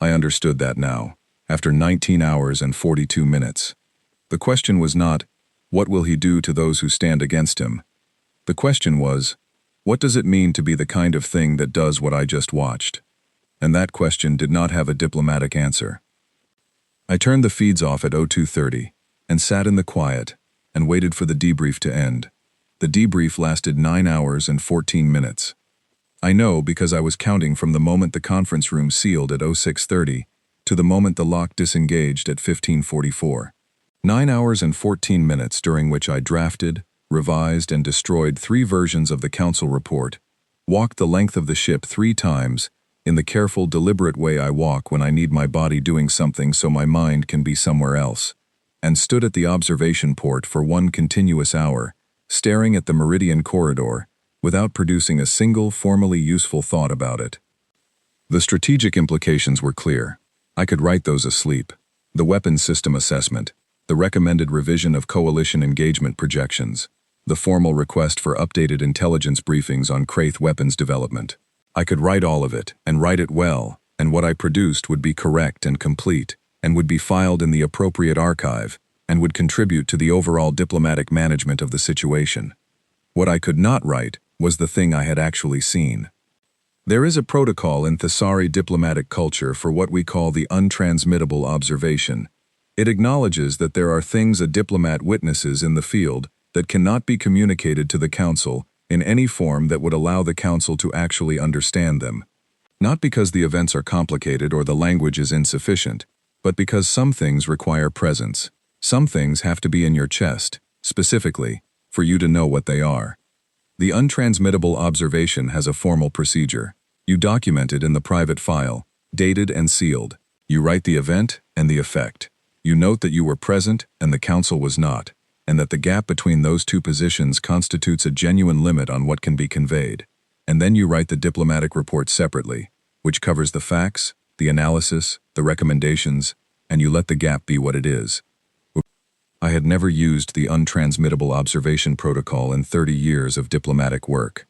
I understood that now, after 19 hours and 42 minutes. The question was not, what will he do to those who stand against him? The question was, what does it mean to be the kind of thing that does what I just watched? And that question did not have a diplomatic answer. I turned the feeds off at 0230 and sat in the quiet and waited for the debrief to end. The debrief lasted 9 hours and 14 minutes. I know because I was counting from the moment the conference room sealed at 0630 to the moment the lock disengaged at 1544. 9 hours and 14 minutes during which I drafted, revised, and destroyed 3 versions of the council report, walked the length of the ship 3 times, in the careful, deliberate way I walk when I need my body doing something so my mind can be somewhere else, and stood at the observation port for 1 continuous hour, staring at the Meridian Corridor, without producing a single formally useful thought about it. The strategic implications were clear. I could write those asleep. The weapons system assessment, the recommended revision of coalition engagement projections, the formal request for updated intelligence briefings on Kraith weapons development. I could write all of it, and write it well, and what I produced would be correct and complete, and would be filed in the appropriate archive, and would contribute to the overall diplomatic management of the situation. What I could not write was the thing I had actually seen. There is a protocol in Thessari diplomatic culture for what we call the untransmittable observation. It acknowledges that there are things a diplomat witnesses in the field that cannot be communicated to the council in any form that would allow the council to actually understand them. Not because the events are complicated or the language is insufficient, but because some things require presence. Some things have to be in your chest, specifically, for you to know what they are. The untransmittable observation has a formal procedure. You document it in the private file, dated and sealed. You write the event and the effect. You note that you were present and the council was not, and that the gap between those 2 positions constitutes a genuine limit on what can be conveyed. And then you write the diplomatic report separately, which covers the facts, the analysis, the recommendations, and you let the gap be what it is. I had never used the untransmittable observation protocol in 30 years of diplomatic work.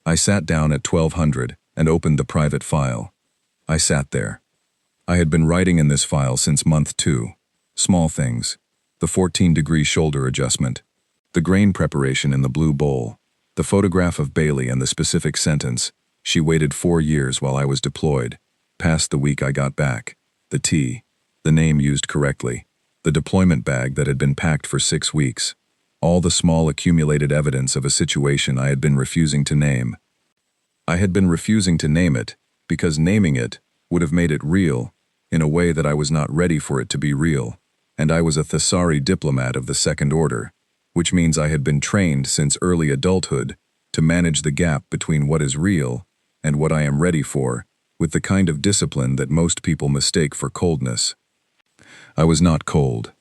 I sat down at 1200 and opened the private file. I sat there. I had been writing in this file since month 2. Small things. The 14-degree shoulder adjustment. The grain preparation in the blue bowl. The photograph of Bailey and the specific sentence, "She waited 4 years while I was deployed. Past the week I got back." The tea. The name used correctly. The deployment bag that had been packed for 6 weeks. All the small accumulated evidence of a situation I had been refusing to name. I had been refusing to name it because naming it would have made it real in a way that I was not ready for it to be real, and I was a Thessari diplomat of the 2nd order, which means I had been trained since early adulthood to manage the gap between what is real and what I am ready for, with the kind of discipline that most people mistake for coldness. I was not cold.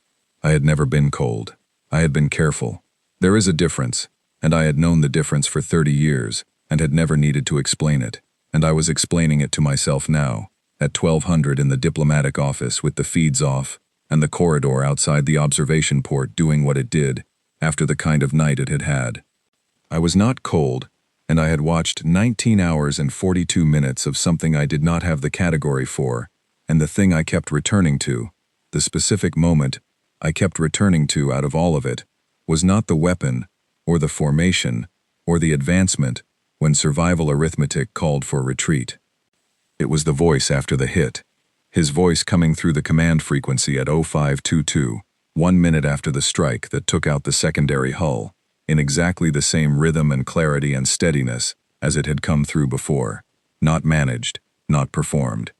I had never been cold. I had been careful. There is a difference, and I had known the difference for 30 years and had never needed to explain it, and I was explaining it to myself now, at 1200 in the diplomatic office with the feeds off and the corridor outside the observation port doing what it did after the kind of night it had had. I was not cold, and I had watched 19 hours and 42 minutes of something I did not have the category for, and the thing I kept returning to, the specific moment I kept returning to out of all of it, was not the weapon, or the formation, or the advancement when survival arithmetic called for retreat. It was the voice after the hit, his voice coming through the command frequency at 0522, 1 minute after the strike that took out the secondary hull, in exactly the same rhythm and clarity and steadiness as it had come through before, not managed, not performed.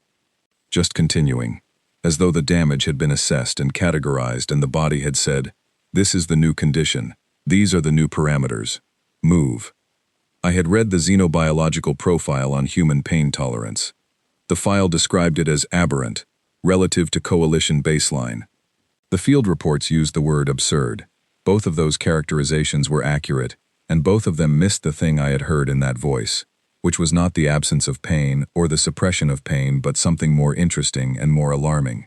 Just continuing, as though the damage had been assessed and categorized and the body had said, "This is the new condition, these are the new parameters. Move." I had read the xenobiological profile on human pain tolerance. The file described it as aberrant, relative to coalition baseline. The field reports used the word absurd. Both of those characterizations were accurate, and both of them missed the thing I had heard in that voice, which was not the absence of pain or the suppression of pain but something more interesting and more alarming.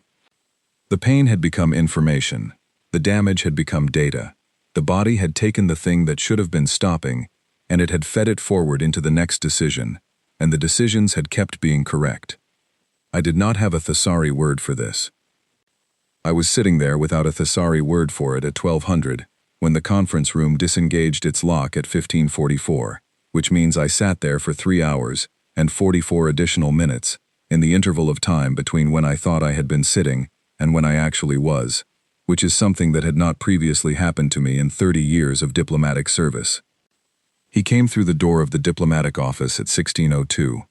The pain had become information. The damage had become data. The body had taken the thing that should have been stopping, and it had fed it forward into the next decision, and the decisions had kept being correct. I did not have a thesauri word for this. I was sitting there without a thesauri word for it at 1200, when the conference room disengaged its lock at 1544, which means I sat there for 3 hours and 44 additional minutes, in the interval of time between when I thought I had been sitting and when I actually was, which is something that had not previously happened to me in 30 years of diplomatic service. He came through the door of the diplomatic office at 1602.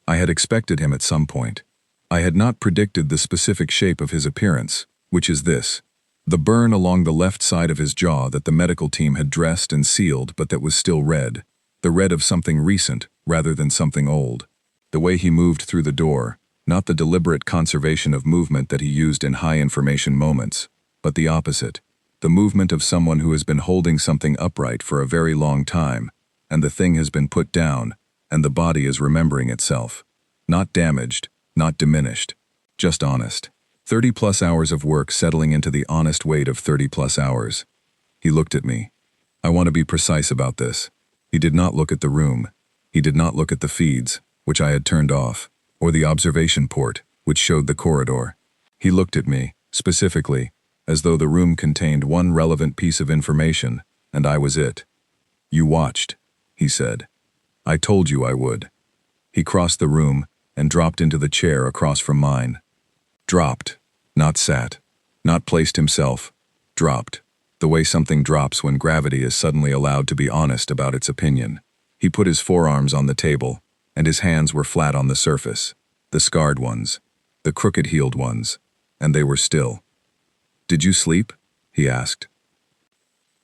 I had expected him at some point. I had not predicted the specific shape of his appearance, which is this: the burn along the left side of his jaw that the medical team had dressed and sealed but that was still red, the red of something recent rather than something old. The way he moved through the door, not the deliberate conservation of movement that he used in high-information moments, but the opposite, the movement of someone who has been holding something upright for a very long time, and the thing has been put down, and the body is remembering itself. Not damaged, not diminished, just honest. 30-plus hours of work settling into the honest weight of 30-plus hours. He looked at me. I want to be precise about this. He did not look at the room. He did not look at the feeds, which I had turned off, or the observation port, which showed the corridor. He looked at me, specifically, as though the room contained one relevant piece of information, and I was it. "You watched," he said. "I told you I would." He crossed the room and dropped into the chair across from mine. Dropped, not sat, not placed himself, dropped, the way something drops when gravity is suddenly allowed to be honest about its opinion. He put his forearms on the table, and his hands were flat on the surface, the scarred ones, the crooked-heeled ones, and they were still. "Did you sleep?" he asked.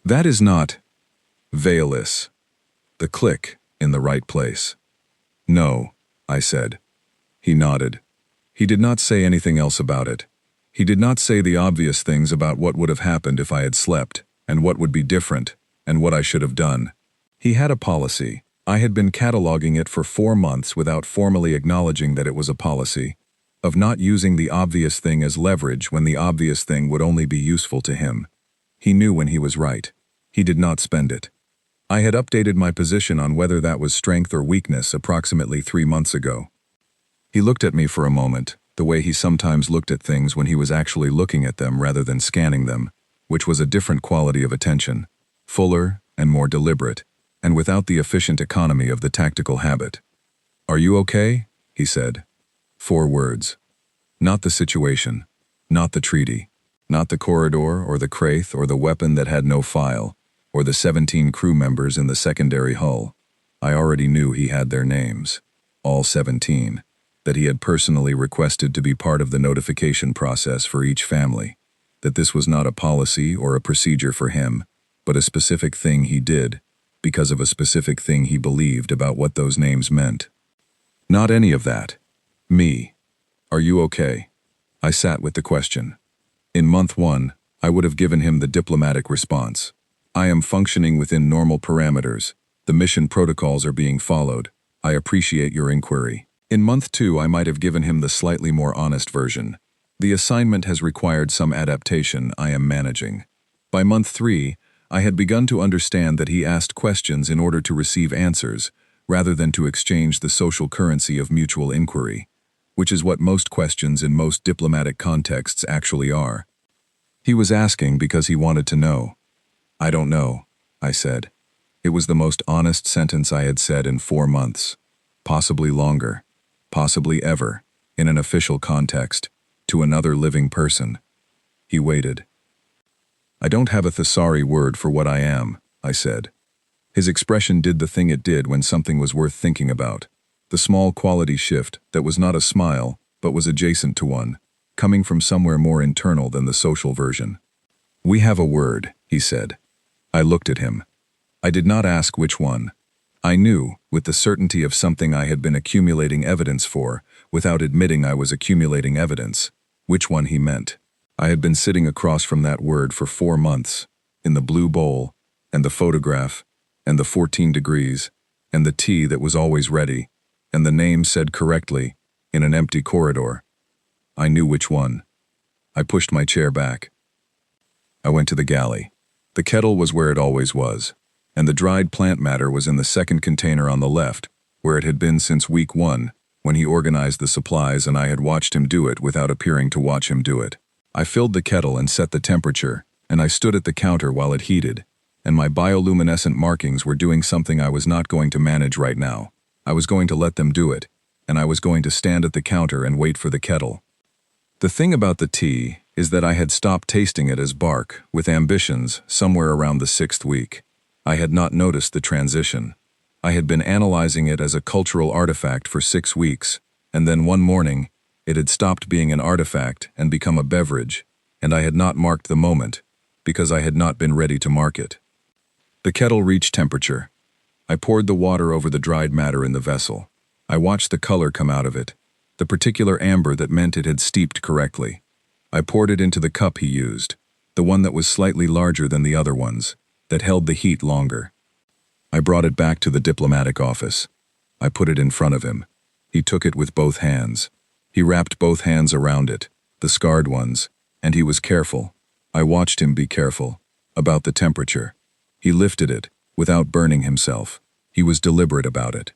That is not veilless. The click in the right place. "No," I said. He nodded. He did not say anything else about it. He did not say the obvious things about what would have happened if I had slept, and what would be different, and what I should have done. He had a policy. I had been cataloging it for 4 months without formally acknowledging that it was a policy, of not using the obvious thing as leverage when the obvious thing would only be useful to him. He knew when he was right. He did not spend it. I had updated my position on whether that was strength or weakness approximately 3 months ago. He looked at me for a moment, the way he sometimes looked at things when he was actually looking at them rather than scanning them, which was a different quality of attention, fuller and more deliberate, and without the efficient economy of the tactical habit. "Are you okay?" he said. 4 words. Not the situation, not the treaty, not the corridor or the Kraith or the weapon that had no file, or the 17 crew members in the secondary hull. I already knew he had their names, all 17, that he had personally requested to be part of the notification process for each family, that this was not a policy or a procedure for him, but a specific thing he did, because of a specific thing he believed about what those names meant. Not any of that. Me. "Are you okay?" I sat with the question. In month 1, I would have given him the diplomatic response. "I am functioning within normal parameters. The mission protocols are being followed. I appreciate your inquiry." In month 2, I might have given him the slightly more honest version. The assignment has required some adaptation I am managing. By month 3, I had begun to understand that he asked questions in order to receive answers, rather than to exchange the social currency of mutual inquiry, which is what most questions in most diplomatic contexts actually are. He was asking because he wanted to know. I don't know, I said. It was the most honest sentence I had said in 4 months. Possibly longer. Possibly ever, in an official context, to another living person. He waited. I don't have a thesauri word for what I am, I said. His expression did the thing it did when something was worth thinking about. The small quality shift that was not a smile, but was adjacent to one, coming from somewhere more internal than the social version. We have a word, he said. I looked at him. I did not ask which one. I knew, with the certainty of something I had been accumulating evidence for, without admitting I was accumulating evidence, which one he meant. I had been sitting across from that word for 4 months, in the blue bowl, and the photograph, and the 14 degrees, and the tea that was always ready, and the name said correctly, in an empty corridor. I knew which one. I pushed my chair back. I went to the galley. The kettle was where it always was, and the dried plant matter was in the second container on the left, where it had been since week 1, when he organized the supplies and I had watched him do it without appearing to watch him do it. I filled the kettle and set the temperature, and I stood at the counter while it heated, and my bioluminescent markings were doing something I was not going to manage right now. I was going to let them do it, and I was going to stand at the counter and wait for the kettle. The thing about the tea is that I had stopped tasting it as bark, with ambitions, somewhere around the 6th week. I had not noticed the transition. I had been analyzing it as a cultural artifact for 6 weeks, and then one morning, it had stopped being an artifact and become a beverage, and I had not marked the moment, because I had not been ready to mark it. The kettle reached temperature. I poured the water over the dried matter in the vessel. I watched the color come out of it, the particular amber that meant it had steeped correctly. I poured it into the cup he used, the one that was slightly larger than the other ones, that held the heat longer. I brought it back to the diplomatic office. I put it in front of him. He took it with both hands. He wrapped both hands around it, the scarred ones, and he was careful. I watched him be careful, about the temperature. He lifted it, without burning himself. He was deliberate about it.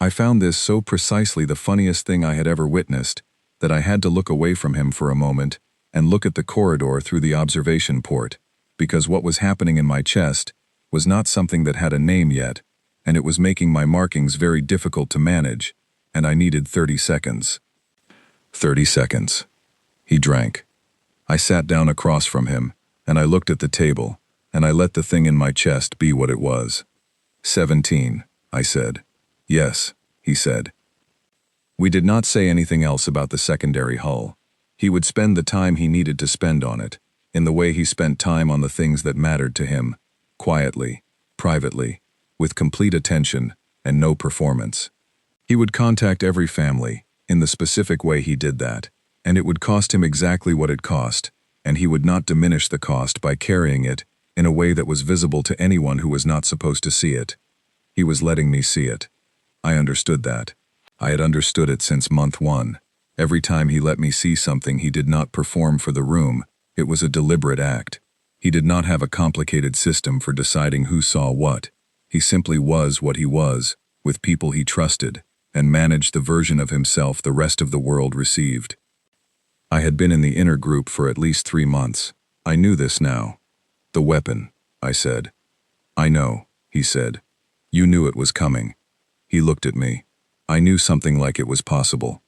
I found this so precisely the funniest thing I had ever witnessed, that I had to look away from him for a moment and look at the corridor through the observation port, because what was happening in my chest was not something that had a name yet, and it was making my markings very difficult to manage, and I needed 30 seconds. 30 seconds. He drank. I sat down across from him, and I looked at the table, and I let the thing in my chest be what it was. 17, I said. Yes, he said. We did not say anything else about the secondary hull. He would spend the time he needed to spend on it, in the way he spent time on the things that mattered to him, quietly, privately, with complete attention and no performance. He would contact every family, in the specific way he did that, and it would cost him exactly what it cost, and he would not diminish the cost by carrying it in a way that was visible to anyone who was not supposed to see it. He was letting me see it. I understood that. I had understood it since month 1. Every time he let me see something he did not perform for the room, it was a deliberate act. He did not have a complicated system for deciding who saw what. He simply was what he was, with people he trusted, and managed the version of himself the rest of the world received. I had been in the inner group for at least 3 months. I knew this now. The weapon, I said. I know, he said. You knew it was coming. He looked at me. I knew something like it was possible.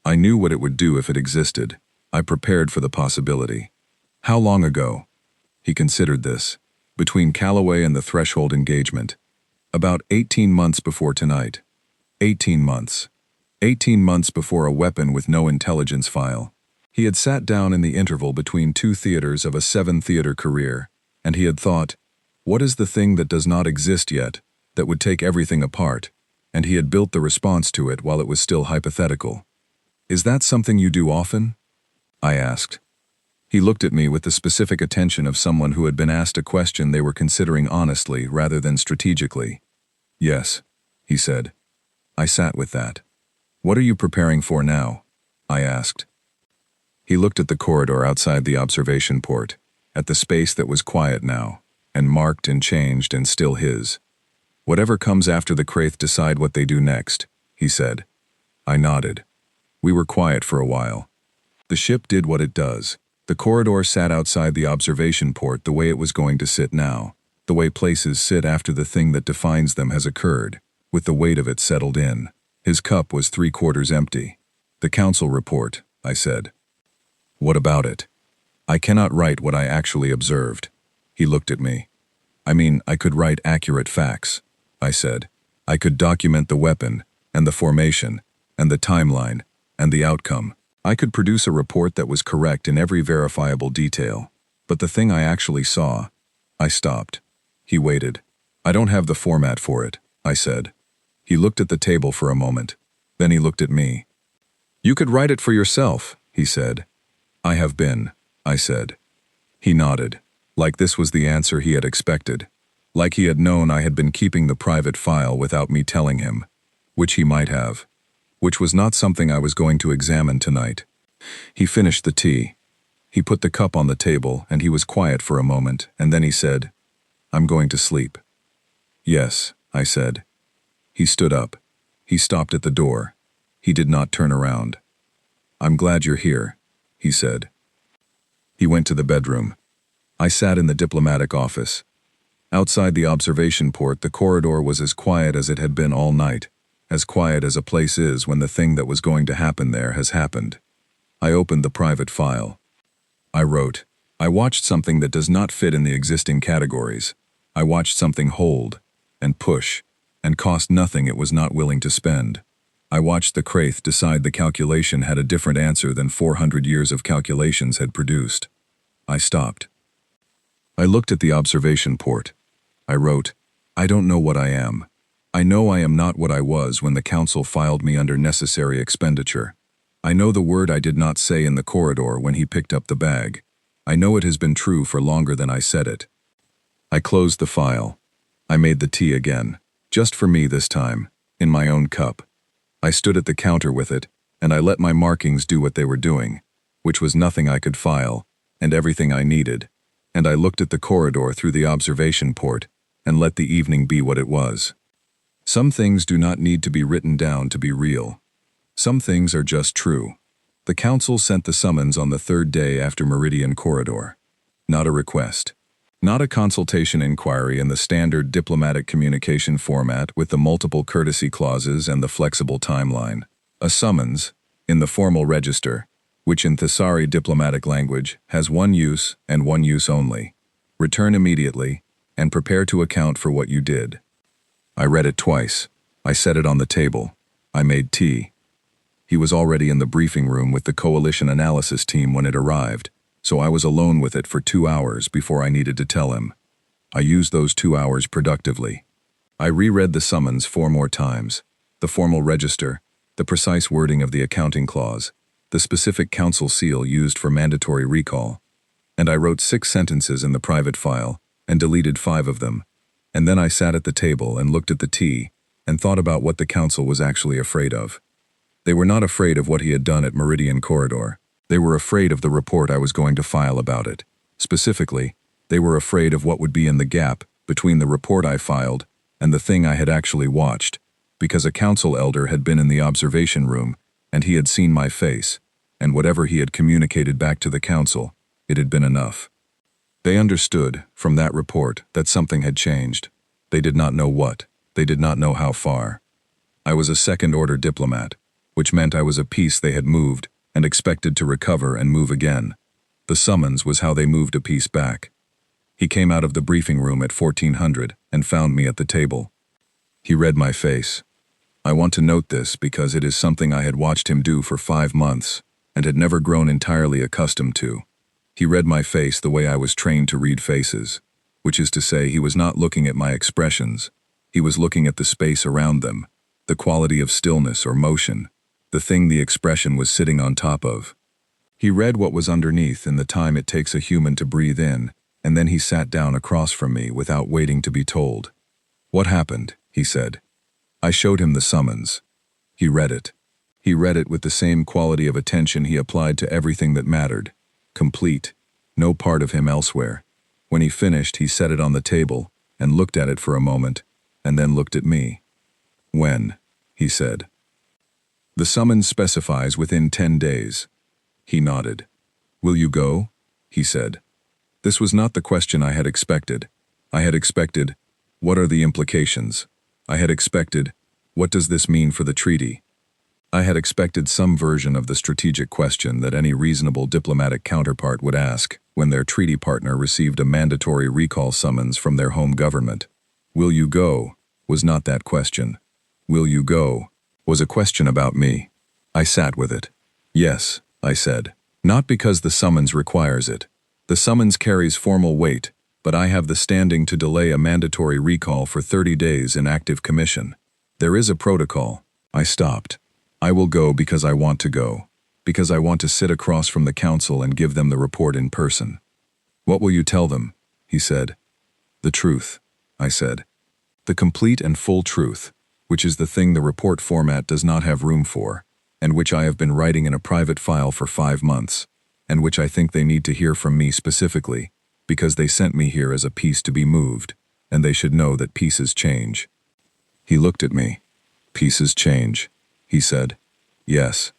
I knew what it would do if it existed. I prepared for the possibility. How long ago? He considered this. Between Callaway and the threshold engagement. About 18 months before tonight. 18 months. 18 months before a weapon with no intelligence file. He had sat down in the interval between 2 theaters of a 7-theater career, and he had thought, what is the thing that does not exist yet, that would take everything apart? And he had built the response to it while it was still hypothetical. Is that something you do often? I asked. He looked at me with the specific attention of someone who had been asked a question they were considering honestly rather than strategically. Yes, he said. I sat with that. What are you preparing for now? I asked. He looked at the corridor outside the observation port, at the space that was quiet now, and marked and changed and still his. "Whatever comes after the Kraith decide what they do next," he said. I nodded. We were quiet for a while. The ship did what it does. The corridor sat outside the observation port the way it was going to sit now, the way places sit after the thing that defines them has occurred, with the weight of it settled in. His cup was 3/4 empty. "The council report," I said. "What about it?" "I cannot write what I actually observed." He looked at me. "I mean, I could write accurate facts," I said. "I could document the weapon, and the formation, and the timeline, and the outcome. I could produce a report that was correct in every verifiable detail. But the thing I actually saw..." I stopped. He waited. "I don't have the format for it," I said. He looked at the table for a moment. Then he looked at me. "You could write it for yourself," he said. "I have been," I said. He nodded, like this was the answer he had expected, like he had known I had been keeping the private file without me telling him, which he might have, which was not something I was going to examine tonight. He finished the tea. He put the cup on the table, and he was quiet for a moment, and then he said, "I'm going to sleep." "Yes," I said. He stood up. He stopped at the door. He did not turn around. "I'm glad you're here," he said. He went to the bedroom. I sat in the diplomatic office. Outside the observation port, the corridor was as quiet as it had been all night, as quiet as a place is when the thing that was going to happen there has happened. I opened the private file. I wrote, "I watched something that does not fit in the existing categories. I watched something hold, and push, and cost nothing it was not willing to spend. I watched the Kraith decide the calculation had a different answer than 400 years of calculations had produced." I stopped. I looked at the observation port. I wrote, "I don't know what I am. I know I am not what I was when the council filed me under necessary expenditure. I know the word I did not say in the corridor when he picked up the bag. I know it has been true for longer than I said it." I closed the file. I made the tea again, just for me this time, in my own cup. I stood at the counter with it, and I let my markings do what they were doing, which was nothing I could file, and everything I needed, and I looked at the corridor through the observation port, and let the evening be what it was. Some things do not need to be written down to be real. Some things are just true. The council sent the summons on the 3rd day after Meridian Corridor. Not a request. Not a consultation inquiry in the standard diplomatic communication format with the multiple courtesy clauses and the flexible timeline. A summons, in the formal register, which in Thessari diplomatic language has one use and one use only. Return immediately, and prepare to account for what you did. I read it twice. I set it on the table. I made tea. He was already in the briefing room with the coalition analysis team when it arrived, so I was alone with it for 2 hours before I needed to tell him. I used those 2 hours productively. I reread the summons 4 more times, the formal register, the precise wording of the accounting clause, the specific council seal used for mandatory recall, and I wrote 6 sentences in the private file and deleted 5 of them, and then I sat at the table and looked at the tea and thought about what the council was actually afraid of. They were not afraid of what he had done at Meridian Corridor. They were afraid of the report I was going to file about it. Specifically, they were afraid of what would be in the gap between the report I filed and the thing I had actually watched, because a council elder had been in the observation room and he had seen my face, and whatever he had communicated back to the council, it had been enough. They understood, from that report, that something had changed. They did not know what. They did not know how far. I was a second-order diplomat, which meant I was a piece they had moved and expected to recover and move again. The summons was how they moved a piece back. He came out of the briefing room at 1400 and found me at the table. He read my face. I want to note this because it is something I had watched him do for 5 months and had never grown entirely accustomed to. He read my face the way I was trained to read faces, which is to say he was not looking at my expressions. He was looking at the space around them, the quality of stillness or motion, the thing the expression was sitting on top of. He read what was underneath in the time it takes a human to breathe in, and then he sat down across from me without waiting to be told. "What happened?" he said. I showed him the summons. He read it. He read it with the same quality of attention he applied to everything that mattered. Complete. No part of him elsewhere. When he finished, he set it on the table and looked at it for a moment, and then looked at me. "When?" he said. "The summons specifies within 10 days. He nodded. "Will you go?" he said. This was not the question I had expected. I had expected, what are the implications? I had expected, what does this mean for the treaty? I had expected some version of the strategic question that any reasonable diplomatic counterpart would ask when their treaty partner received a mandatory recall summons from their home government. "Will you go?" was not that question. "Will you go?" was a question about me. I sat with it. "Yes," I said. "Not because the summons requires it. The summons carries formal weight, but I have the standing to delay a mandatory recall for 30 days in active commission. There is a protocol." I stopped. "I will go because I want to go. Because I want to sit across from the council and give them the report in person." "What will you tell them?" he said. "The truth," I said. "The complete and full truth, which is the thing the report format does not have room for, and which I have been writing in a private file for 5 months, and which I think they need to hear from me specifically, because they sent me here as a piece to be moved, and they should know that pieces change." He looked at me. "Pieces change," he said. "Yes."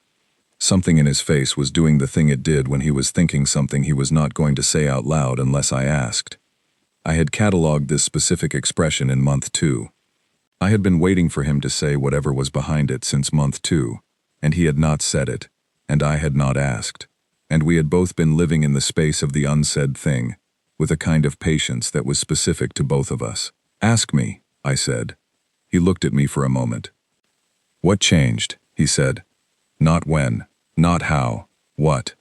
Something in his face was doing the thing it did when he was thinking something he was not going to say out loud unless I asked. I had catalogued this specific expression in month 2. I had been waiting for him to say whatever was behind it since month 2, and he had not said it, and I had not asked. And we had both been living in the space of the unsaid thing, with a kind of patience that was specific to both of us. "Ask me," I said. He looked at me for a moment. "What changed?" he said. "Not when, not how, what?"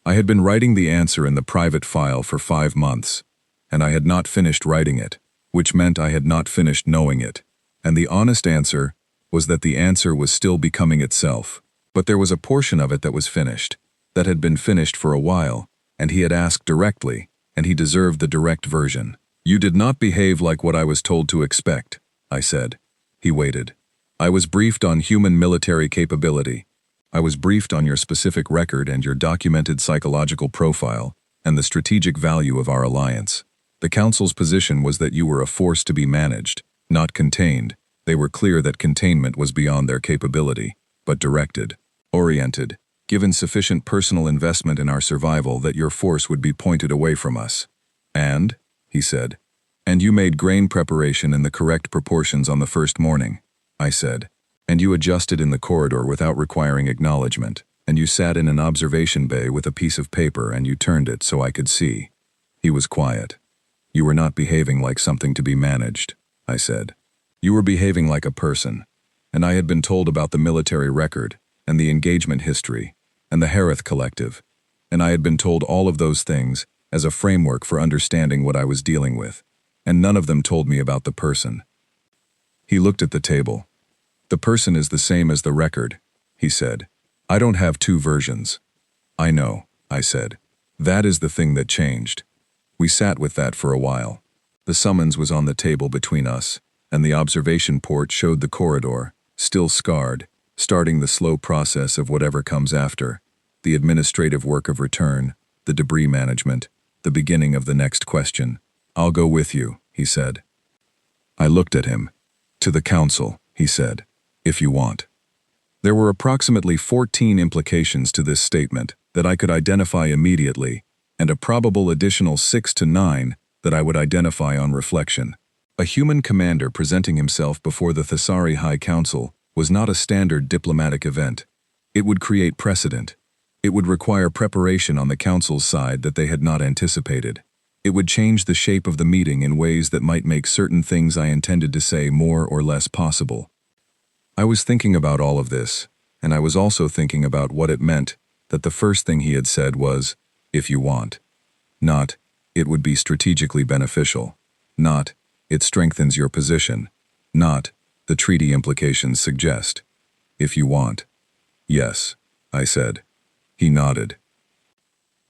I had been writing the answer in the private file for 5 months, and I had not finished writing it, which meant I had not finished knowing it. And the honest answer was that the answer was still becoming itself. But there was a portion of it that was finished, that had been finished for a while, and he had asked directly, and he deserved the direct version. "You did not behave like what I was told to expect," I said. He waited. "I was briefed on human military capability. I was briefed on your specific record and your documented psychological profile, and the strategic value of our alliance. The Council's position was that you were a force to be managed, not contained. They were clear that containment was beyond their capability, but directed, oriented, given sufficient personal investment in our survival that your force would be pointed away from us. And," he said, "and you made grain preparation in the correct proportions on the first morning," I said, "and you adjusted in the corridor without requiring acknowledgement, and you sat in an observation bay with a piece of paper and you turned it so I could see." He was quiet. "You were not behaving like something to be managed," I said. "You were behaving like a person, and I had been told about the military record, and the engagement history, and the Harith Collective, and I had been told all of those things as a framework for understanding what I was dealing with, and none of them told me about the person." He looked at the table. "The person is the same as the record," he said. "I don't have 2 versions." "I know," I said. "That is the thing that changed." We sat with that for a while. The summons was on the table between us, and the observation port showed the corridor, still scarred, starting the slow process of whatever comes after, the administrative work of return, the debris management, the beginning of the next question. "I'll go with you," he said. I looked at him. "To the council," he said, "if you want." There were approximately 14 implications to this statement that I could identify immediately, and a probable additional 6 to 9 that I would identify on reflection. A human commander presenting himself before the Thessari High Council was not a standard diplomatic event. It would create precedent. It would require preparation on the council's side that they had not anticipated. It would change the shape of the meeting in ways that might make certain things I intended to say more or less possible. I was thinking about all of this, and I was also thinking about what it meant that the first thing he had said was, "if you want." Not, "it would be strategically beneficial." Not, "it strengthens your position." Not, "the treaty implications suggest." "If you want." "Yes," I said. He nodded.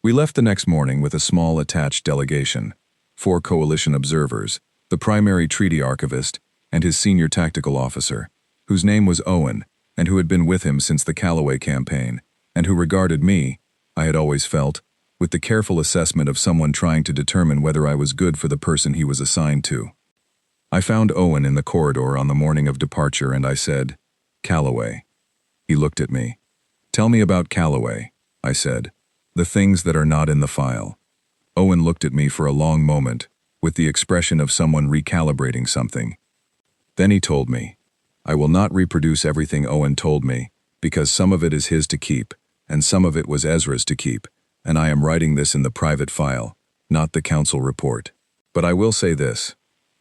We left the next morning with a small attached delegation, 4 coalition observers, the primary treaty archivist, and his senior tactical officer, whose name was Owen, and who had been with him since the Callaway campaign, and who regarded me, I had always felt, with the careful assessment of someone trying to determine whether I was good for the person he was assigned to. I found Owen in the corridor on the morning of departure, and I said, "Callaway." He looked at me. "Tell me about Callaway," I said. "The things that are not in the file." Owen looked at me for a long moment, with the expression of someone recalibrating something. Then he told me. I will not reproduce everything Owen told me, because some of it is his to keep, and some of it was Ezra's to keep, and I am writing this in the private file, not the council report. But I will say this.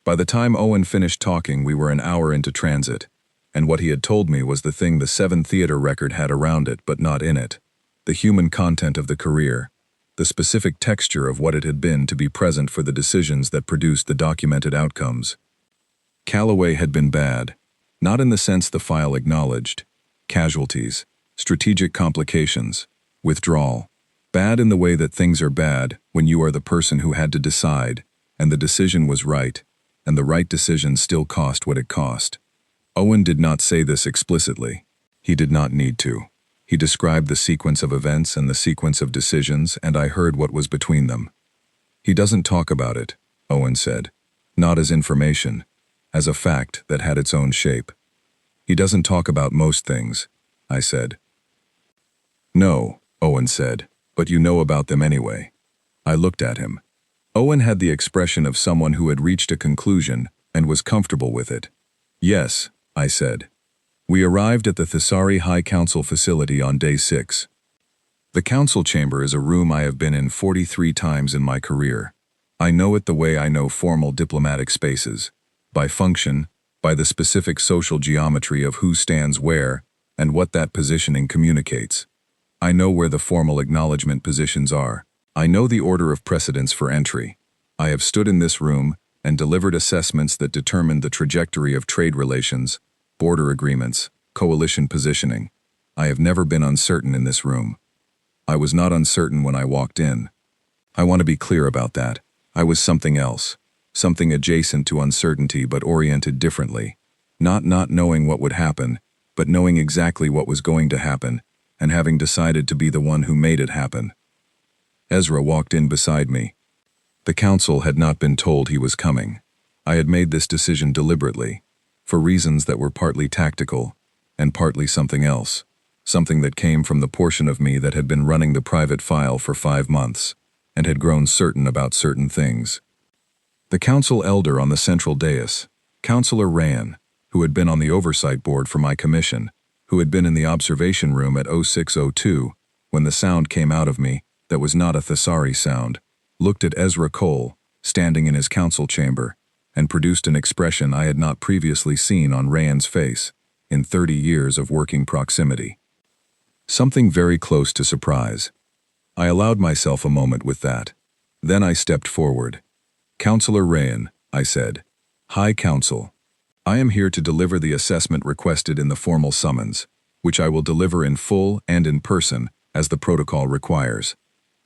By the time Owen finished talking, we were an hour into transit, and what he had told me was the thing the 7 theater record had around it but not in it, the human content of the career, the specific texture of what it had been to be present for the decisions that produced the documented outcomes. Callaway had been bad, not in the sense the file acknowledged, casualties, strategic complications, withdrawal. Bad in the way that things are bad when you are the person who had to decide, and the decision was right, and the right decision still cost what it cost. Owen did not say this explicitly. He did not need to. He described the sequence of events and the sequence of decisions, and I heard what was between them. He doesn't talk about it, Owen said. Not as information, as a fact that had its own shape. He doesn't talk about most things, I said. No, Owen said, but you know about them anyway. I looked at him. Owen had the expression of someone who had reached a conclusion and was comfortable with it. Yes, I said. We arrived at the Thesari High Council facility on day 6. The council chamber is a room I have been in 43 times in my career. I know it the way I know formal diplomatic spaces, by function, by the specific social geometry of who stands where and what that positioning communicates. I know where the formal acknowledgement positions are. I know the order of precedence for entry. I have stood in this room and delivered assessments that determined the trajectory of trade relations, border agreements, coalition positioning. I have never been uncertain in this room. I was not uncertain when I walked in. I want to be clear about that. I was something else, something adjacent to uncertainty but oriented differently. Not knowing what would happen, but knowing exactly what was going to happen, and having decided to be the one who made it happen. Ezra walked in beside me. The council had not been told he was coming. I had made this decision deliberately, for reasons that were partly tactical, and partly something else, something that came from the portion of me that had been running the private file for 5 months, and had grown certain about certain things. The council elder on the central dais, Councillor Ryan, who had been on the oversight board for my commission, who had been in the observation room at 0602, when the sound came out of me that was not a Thesari sound, looked at Ezra Cole, standing in his council chamber, and produced an expression I had not previously seen on Ryan's face in 30 years of working proximity. Something very close to surprise. I allowed myself a moment with that. Then I stepped forward. Councillor Ryan, I said. High Council. I am here to deliver the assessment requested in the formal summons, which I will deliver in full and in person, as the protocol requires.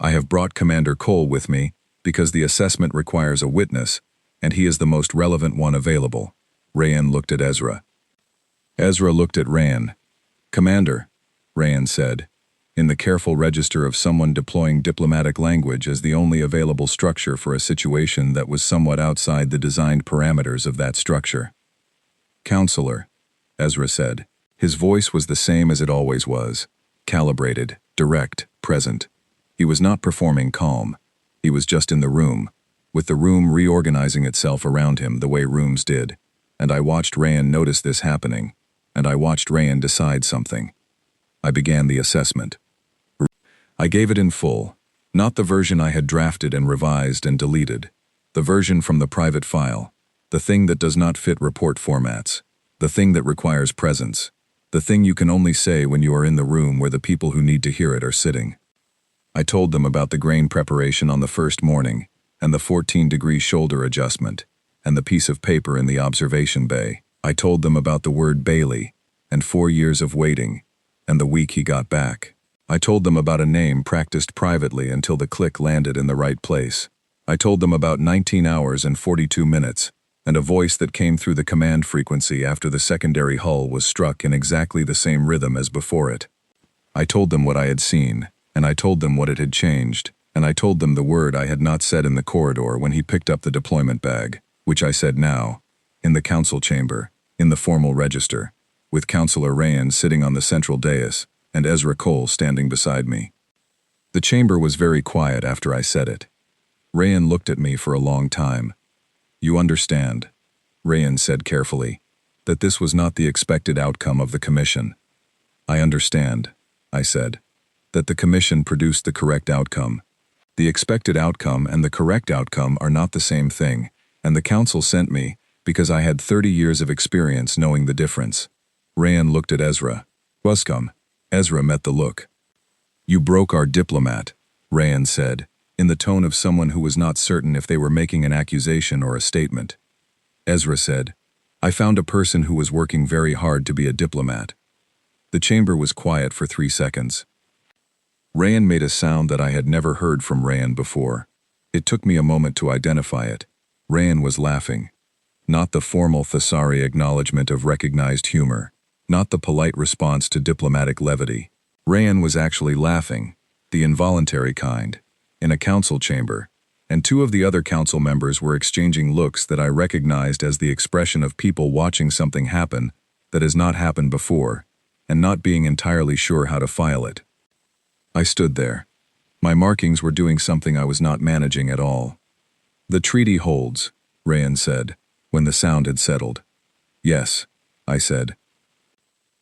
I have brought Commander Cole with me because the assessment requires a witness, and he is the most relevant one available. Ryan looked at Ezra. Ezra looked at Ryan. Commander, Ryan said, in the careful register of someone deploying diplomatic language as the only available structure for a situation that was somewhat outside the designed parameters of that structure. Counselor, Ezra said. His voice was the same as it always was, calibrated, direct, present. He was not performing calm. He was just in the room, with the room reorganizing itself around him the way rooms did, and I watched Ryan notice this happening, and I watched Ryan decide something. I began the assessment. I gave it in full, not the version I had drafted and revised and deleted, the version from the private file, the thing that does not fit report formats, the thing that requires presence, the thing you can only say when you are in the room where the people who need to hear it are sitting. I told them about the grain preparation on the first morning, and the 14-degree shoulder adjustment, and the piece of paper in the observation bay. I told them about the word Bailey, and 4 years of waiting, and the week he got back. I told them about a name practiced privately until the click landed in the right place. I told them about 19 hours and 42 minutes, and a voice that came through the command frequency after the secondary hull was struck in exactly the same rhythm as before it. I told them what I had seen, and I told them what it had changed, and I told them the word I had not said in the corridor when he picked up the deployment bag, which I said now, in the council chamber, in the formal register, with Counselor Rayan sitting on the central dais, and Ezra Cole standing beside me. The chamber was very quiet after I said it. Rayan looked at me for a long time. "You understand," Rayan said carefully, "that this was not the expected outcome of the commission." "I understand," I said, "that the commission produced the correct outcome. The expected outcome and the correct outcome are not the same thing, and the council sent me because I had 30 years of experience knowing the difference." Rayan looked at Ezra. "Wascom." Ezra met the look. "You broke our diplomat," Rayan said, in the tone of someone who was not certain if they were making an accusation or a statement. Ezra said, "I found a person who was working very hard to be a diplomat." The chamber was quiet for 3 seconds. Rayan made a sound that I had never heard from Rayan before. It took me a moment to identify it. Rayan was laughing. Not the formal Thesari acknowledgement of recognized humor, not the polite response to diplomatic levity. Rayan was actually laughing, the involuntary kind, in a council chamber, and 2 of the other council members were exchanging looks that I recognized as the expression of people watching something happen that has not happened before, and not being entirely sure how to file it. I stood there. My markings were doing something I was not managing at all. "The treaty holds," Rayan said, when the sound had settled. "Yes," I said.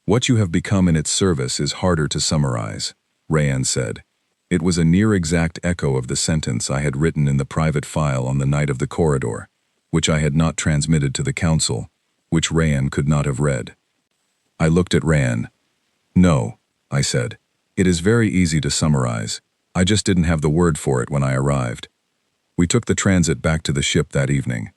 "What you have become in its service is harder to summarize," Rayan said. It was a near-exact echo of the sentence I had written in the private file on the night of the corridor, which I had not transmitted to the council, which Rayan could not have read. I looked at Rayan. "No," I said. "It is very easy to summarize. I just didn't have the word for it when I arrived." We took the transit back to the ship that evening.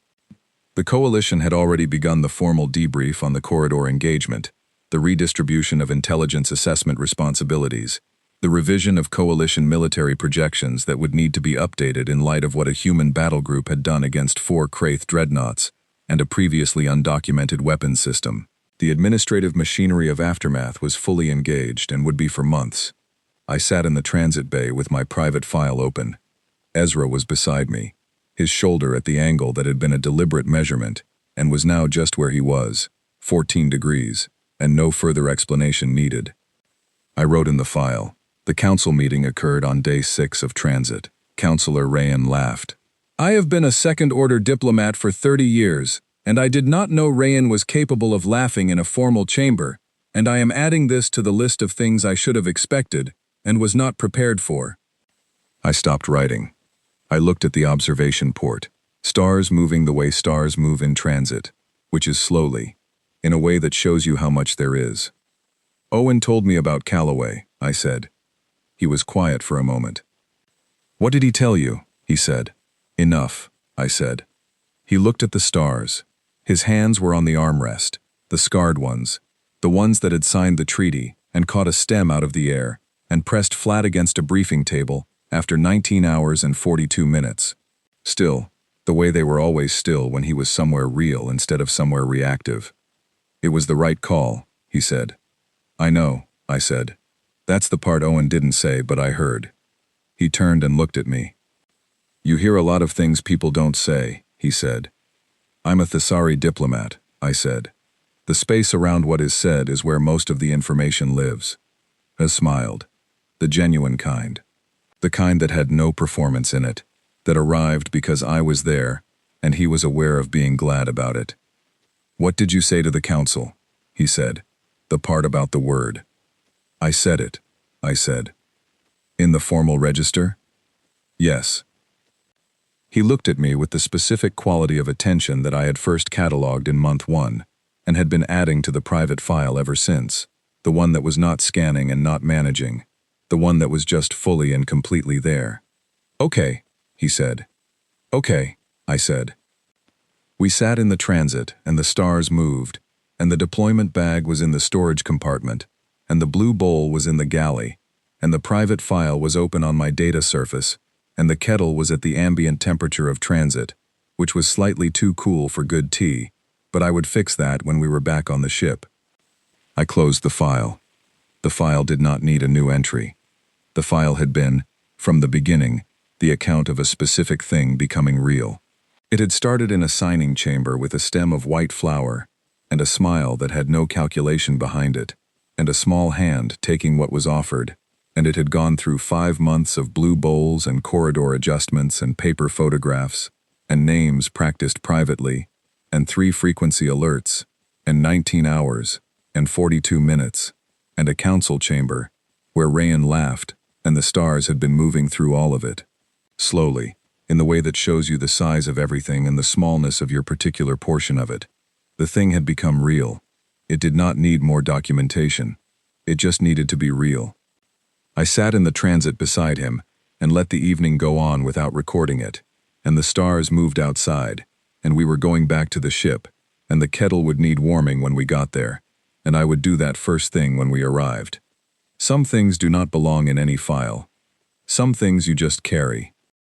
The coalition had already begun the formal debrief on the corridor engagement, the redistribution of intelligence assessment responsibilities, the revision of coalition military projections that would need to be updated in light of what a human battle group had done against 4 Kraith dreadnoughts and a previously undocumented weapons system. The administrative machinery of Aftermath was fully engaged and would be for months. I sat in the transit bay with my private file open. Ezra was beside me, his shoulder at the angle that had been a deliberate measurement and was now just where he was, 14 degrees, and no further explanation needed. I wrote in the file, "The council meeting occurred on day 6 of transit." Counselor Rayan laughed. "I have been a second-order diplomat for 30 years, and I did not know Rayan was capable of laughing in a formal chamber, and I am adding this to the list of things I should have expected and was not prepared for." I stopped writing. I looked at the observation port, stars moving the way stars move in transit, which is slowly, in a way that shows you how much there is. "Owen told me about Calloway," I said. He was quiet for a moment. "What did he tell you?" he said. "Enough," I said. He looked at the stars. His hands were on the armrest, the scarred ones, the ones that had signed the treaty and caught a stem out of the air and pressed flat against a briefing table after 19 hours and 42 minutes. Still, the way they were always still when he was somewhere real instead of somewhere reactive. "It was the right call," he said. "I know," I said. "That's the part Owen didn't say, but I heard." He turned and looked at me. "You hear a lot of things people don't say," he said. "I'm a Thesari diplomat," I said. "The space around what is said is where most of the information lives." I smiled. The genuine kind. The kind that had no performance in it, that arrived because I was there, and he was aware of being glad about it. "What did you say to the council?" he said. "The part about the word." "I said it," I said. "In the formal register?" "Yes." He looked at me with the specific quality of attention that I had first catalogued in month 1, and had been adding to the private file ever since, the one that was not scanning and not managing, the one that was just fully and completely there. "Okay," he said. "Okay," I said. We sat in the transit, and the stars moved, and the deployment bag was in the storage compartment, and the blue bowl was in the galley, and the private file was open on my data surface, and the kettle was at the ambient temperature of transit, which was slightly too cool for good tea, but I would fix that when we were back on the ship. I closed the file. The file did not need a new entry. The file had been, from the beginning, the account of a specific thing becoming real. It had started in a signing chamber with a stem of white flower, and a smile that had no calculation behind it, and a small hand taking what was offered, and it had gone through 5 months of blue bowls and corridor adjustments and paper photographs, and names practiced privately, and 3 frequency alerts, and 19 hours, and 42 minutes, and a council chamber, where Rayan laughed, and the stars had been moving through all of it. Slowly, in the way that shows you the size of everything and the smallness of your particular portion of it. The thing had become real. It did not need more documentation. It just needed to be real. I sat in the transit beside him and let the evening go on without recording it, and the stars moved outside, and we were going back to the ship, and the kettle would need warming when we got there, and I would do that first thing when we arrived. Some things do not belong in any file. Some things you just carry.